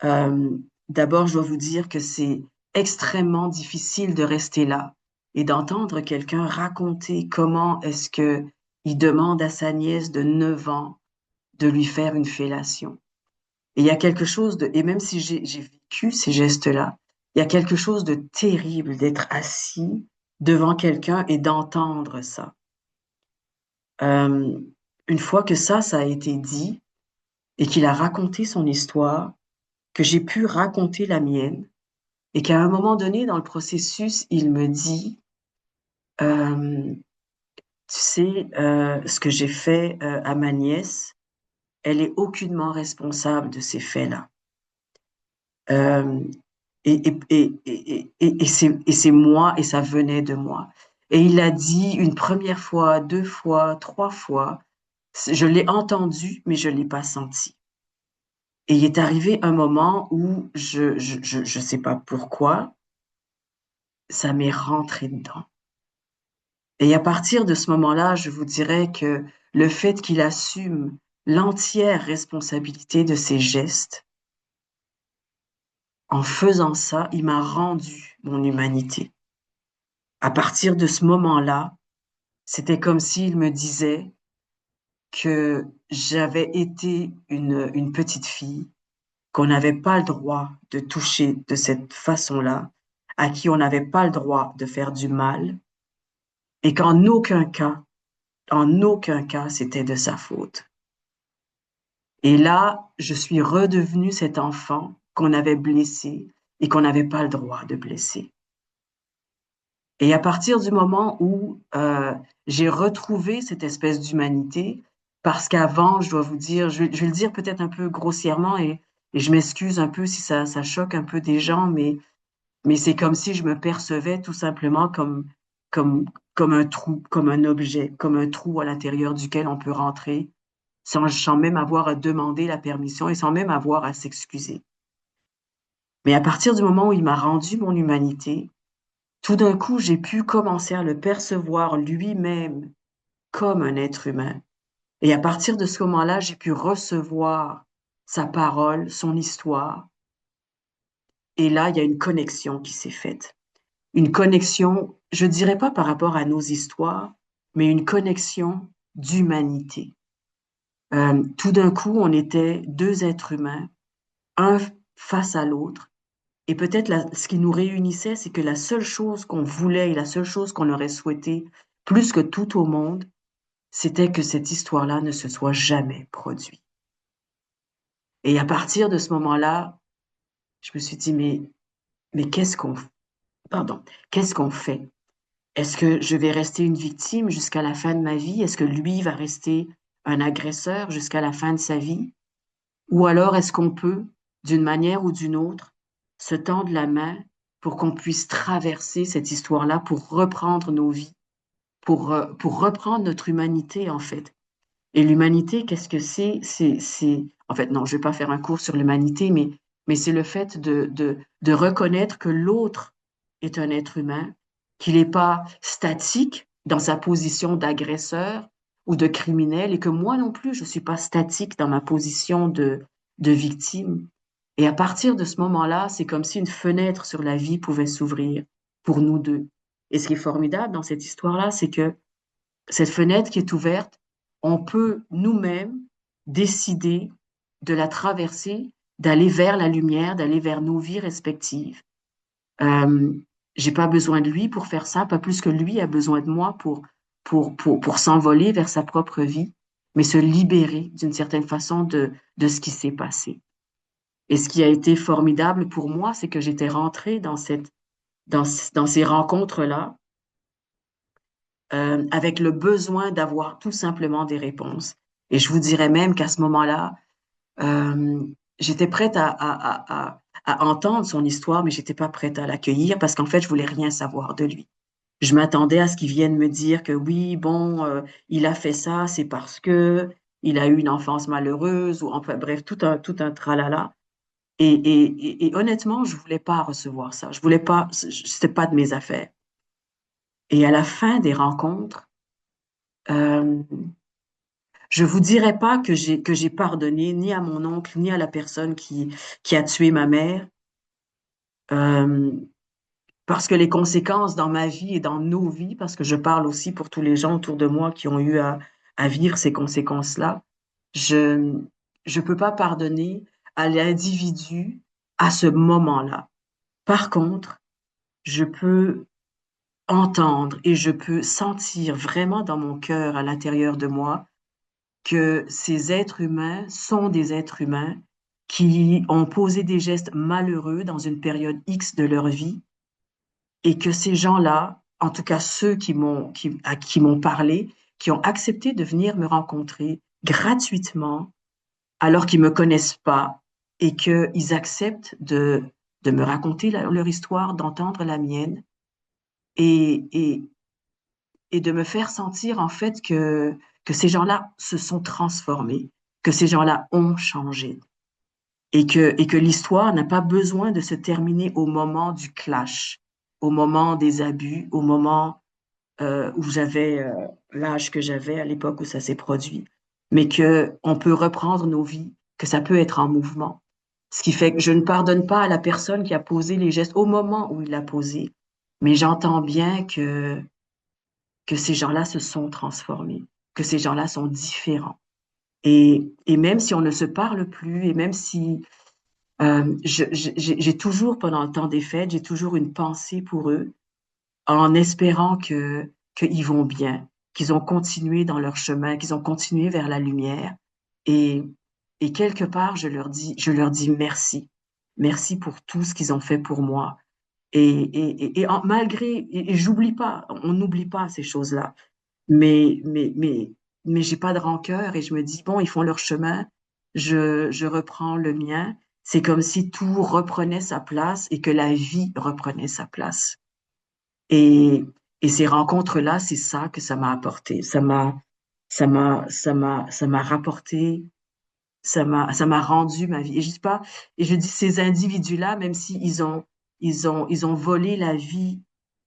Euh, D'abord, je dois vous dire que c'est extrêmement difficile de rester là et d'entendre quelqu'un raconter comment est-ce que il demande à sa nièce de 9 ans de lui faire une fellation. Et il y a quelque chose et même si j'ai vécu ces gestes-là, il y a quelque chose de terrible d'être assis devant quelqu'un et d'entendre ça. Euh, une fois que ça a été dit et qu'il a raconté son histoire, que j'ai pu raconter la mienne, et qu'à un moment donné dans le processus, il me dit, euh, tu sais, ce que j'ai fait à ma nièce, elle est aucunement responsable de ces faits-là. Euh, et c'est moi, et ça venait de moi. Et il l'a dit une première fois, deux fois, trois fois. Je l'ai entendu, mais je l'ai pas senti. Et il est arrivé un moment où je sais pas pourquoi, ça m'est rentré dedans. Et à partir de ce moment-là, je vous dirais que le fait qu'il assume l'entière responsabilité de ses gestes, en faisant ça, il m'a rendu mon humanité. À partir de ce moment-là, c'était comme s'il me disait que j'avais été une petite fille, qu'on n'avait pas le droit de toucher de cette façon-là, à qui on n'avait pas le droit de faire du mal, et en aucun cas, c'était de sa faute. Et là, je suis redevenue cet enfant qu'on avait blessé, et qu'on n'avait pas le droit de blesser. Et à partir du moment où j'ai retrouvé cette espèce d'humanité, parce qu'avant, je dois vous dire, je vais le dire peut-être un peu grossièrement et je m'excuse un peu si ça choque un peu des gens, mais c'est comme si je me percevais tout simplement comme, comme un trou, comme un objet, comme un trou à l'intérieur duquel on peut rentrer sans même avoir à demander la permission et sans même avoir à s'excuser. Mais à partir du moment où il m'a rendu mon humanité, tout d'un coup, j'ai pu commencer à le percevoir lui-même comme un être humain. Et à partir de ce moment-là, j'ai pu recevoir sa parole, son histoire. Et là, il y a une connexion qui s'est faite. Une connexion, je dirais pas par rapport à nos histoires, mais une connexion d'humanité. Tout d'un coup, on était deux êtres humains, un face à l'autre. Et peut-être ce qui nous réunissait, c'est que la seule chose qu'on voulait et la seule chose qu'on aurait souhaité, plus que tout au monde, c'était que cette histoire-là ne se soit jamais produite. Et à partir de ce moment-là, je me suis dit, mais pardon, qu'est-ce qu'on fait? Est-ce que je vais rester une victime jusqu'à la fin de ma vie? Est-ce que lui va rester un agresseur jusqu'à la fin de sa vie? Ou alors est-ce qu'on peut, d'une manière ou d'une autre, se tendre la main pour qu'on puisse traverser cette histoire-là, pour reprendre nos vies, pour reprendre notre humanité, en fait. Et l'humanité, qu'est-ce que c'est? En fait, non, je vais pas faire un cours sur l'humanité, mais c'est le fait de reconnaître que l'autre est un être humain, qu'il n'est pas statique dans sa position d'agresseur ou de criminel, et que moi non plus, je suis pas statique dans ma position de victime. Et à partir de ce moment-là, c'est comme si une fenêtre sur la vie pouvait s'ouvrir pour nous deux. Et ce qui est formidable dans cette histoire-là, c'est que cette fenêtre qui est ouverte, on peut nous-mêmes décider de la traverser, d'aller vers la lumière, d'aller vers nos vies respectives. Euh, j'ai pas besoin de lui pour faire ça, pas plus que lui a besoin de moi pour s'envoler vers sa propre vie, mais se libérer d'une certaine façon de ce qui s'est passé. Et ce qui a été formidable pour moi, c'est que j'étais rentrée dans ces rencontres-là avec le besoin d'avoir tout simplement des réponses. Et je vous dirais même qu'à ce moment-là, euh, j'étais prête à entendre son histoire, mais j'étais pas prête à l'accueillir parce qu'en fait, je voulais rien savoir de lui. Je m'attendais à ce qu'il vienne me dire que oui, bon, il a fait ça, c'est parce que il a eu une enfance malheureuse ou enfin bref, tout un tralala. Et honnêtement, je voulais pas recevoir ça. Je voulais pas, c'était pas de mes affaires. Et à la fin des rencontres, euh, je vous dirai pas que j'ai pardonné ni à mon oncle ni à la personne qui a tué ma mère, euh, parce que les conséquences dans ma vie et dans nos vies, parce que je parle aussi pour tous les gens autour de moi qui ont eu à vivre ces conséquences-là, je je peux pas pardonner à l'individu à ce moment-là. Par contre, je peux entendre et je peux sentir vraiment dans mon cœur, à l'intérieur de moi, que ces êtres humains sont des êtres humains qui ont posé des gestes malheureux dans une période X de leur vie et que ces gens-là, en tout cas ceux à qui m'ont parlé, qui ont accepté de venir me rencontrer gratuitement alors qu'ils me connaissent pas et qu'ils acceptent de me raconter leur histoire, d'entendre la mienne et, et, et de me faire sentir en fait que ces gens-là se sont transformés, que ces gens-là ont changé et que l'histoire n'a pas besoin de se terminer au moment du clash, au moment des abus, au moment où j'avais l'âge que j'avais à l'époque où ça s'est produit, mais que on peut reprendre nos vies, que ça peut être en mouvement. Ce qui fait que je ne pardonne pas à la personne qui a posé les gestes au moment où il l'a posé, mais j'entends bien que ces gens-là se sont transformés, que ces gens-là sont différents. Et même si on ne se parle plus, et même si j'ai toujours, pendant le temps des fêtes, j'ai toujours une pensée pour eux, en espérant qu'ils vont bien, qu'ils ont continué dans leur chemin, qu'ils ont continué vers la lumière. Et, et quelque part, je leur dis merci. Merci pour tout ce qu'ils ont fait pour moi. Malgré, et j'oublie pas, on n'oublie pas ces choses-là. Mais, mais, mais, mais j'ai pas de rancœur et je me dis, bon, ils font leur chemin, je reprends le mien. C'est comme si tout reprenait sa place et que la vie reprenait sa place. Et, et ces rencontres-là, c'est ça que ça m'a apporté. Ça m'a rapporté, ça m'a rendu ma vie. Et je dis pas, et je dis ces individus-là, même si ils ont volé la vie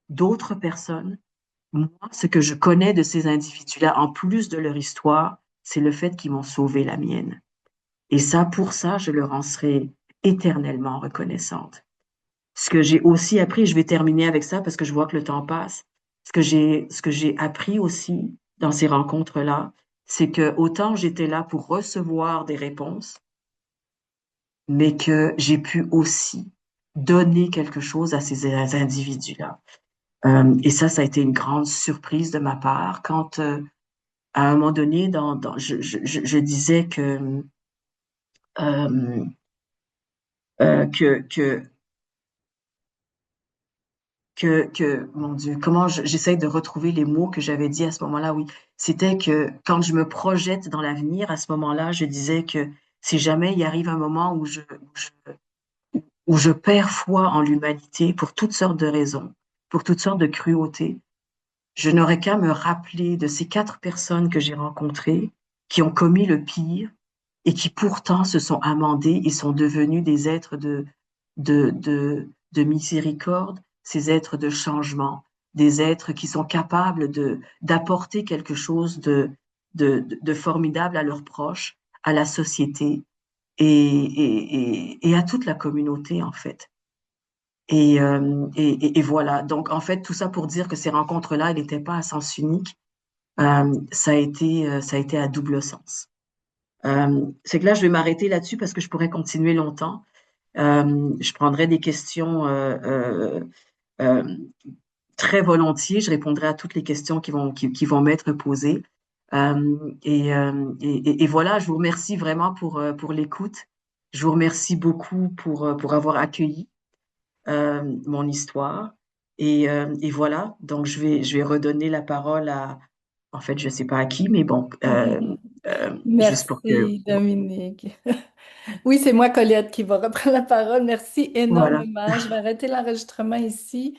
d'autres personnes, moi, ce que je connais de ces individus-là, en plus de leur histoire, c'est le fait qu'ils m'ont sauvé la mienne. Et ça, pour ça, je leur en serai éternellement reconnaissante. Ce que j'ai aussi appris, je vais terminer avec ça parce que je vois que le temps passe. Ce que j'ai appris aussi dans ces rencontres-là, c'est que autant j'étais là pour recevoir des réponses, mais que j'ai pu aussi donner quelque chose à ces individus-là. Et ça a été une grande surprise de ma part quand, à un moment donné, je disais euh, euh, que, que, mon Dieu, j'essaie de retrouver les mots que j'avais dit à ce moment-là, oui. C'était que quand je me projette dans l'avenir, à ce moment-là, je disais que si jamais il arrive un moment où je perds foi en l'humanité pour toutes sortes de raisons, pour toutes sortes de cruautés, je n'aurais qu'à me rappeler de ces 4 personnes que j'ai rencontrées, qui ont commis le pire et qui pourtant se sont amendés et sont devenus des êtres de miséricorde, ces êtres de changement, des êtres qui sont capables d'apporter quelque chose de formidable à leurs proches, à la société et à toute la communauté, en fait. Et voilà. Donc, en fait, tout ça pour dire que ces rencontres-là, elles n'étaient pas à sens unique. Ça a été à double sens. C'est que là, je vais m'arrêter là-dessus parce que je pourrais continuer longtemps. Je prendrai des questions euh, très volontiers. Je répondrai à toutes les questions qui vont m'être posées. Et voilà, je vous remercie vraiment pour l'écoute. Je vous remercie beaucoup pour avoir accueilli mon histoire. Et voilà, donc je vais redonner la parole à, en fait, je sais pas à qui, mais bon, juste pour que,
Merci, Dominique. Oui, c'est moi, Colette, qui va reprendre la parole. Merci
voilà.
énormément. Je vais arrêter l'enregistrement ici.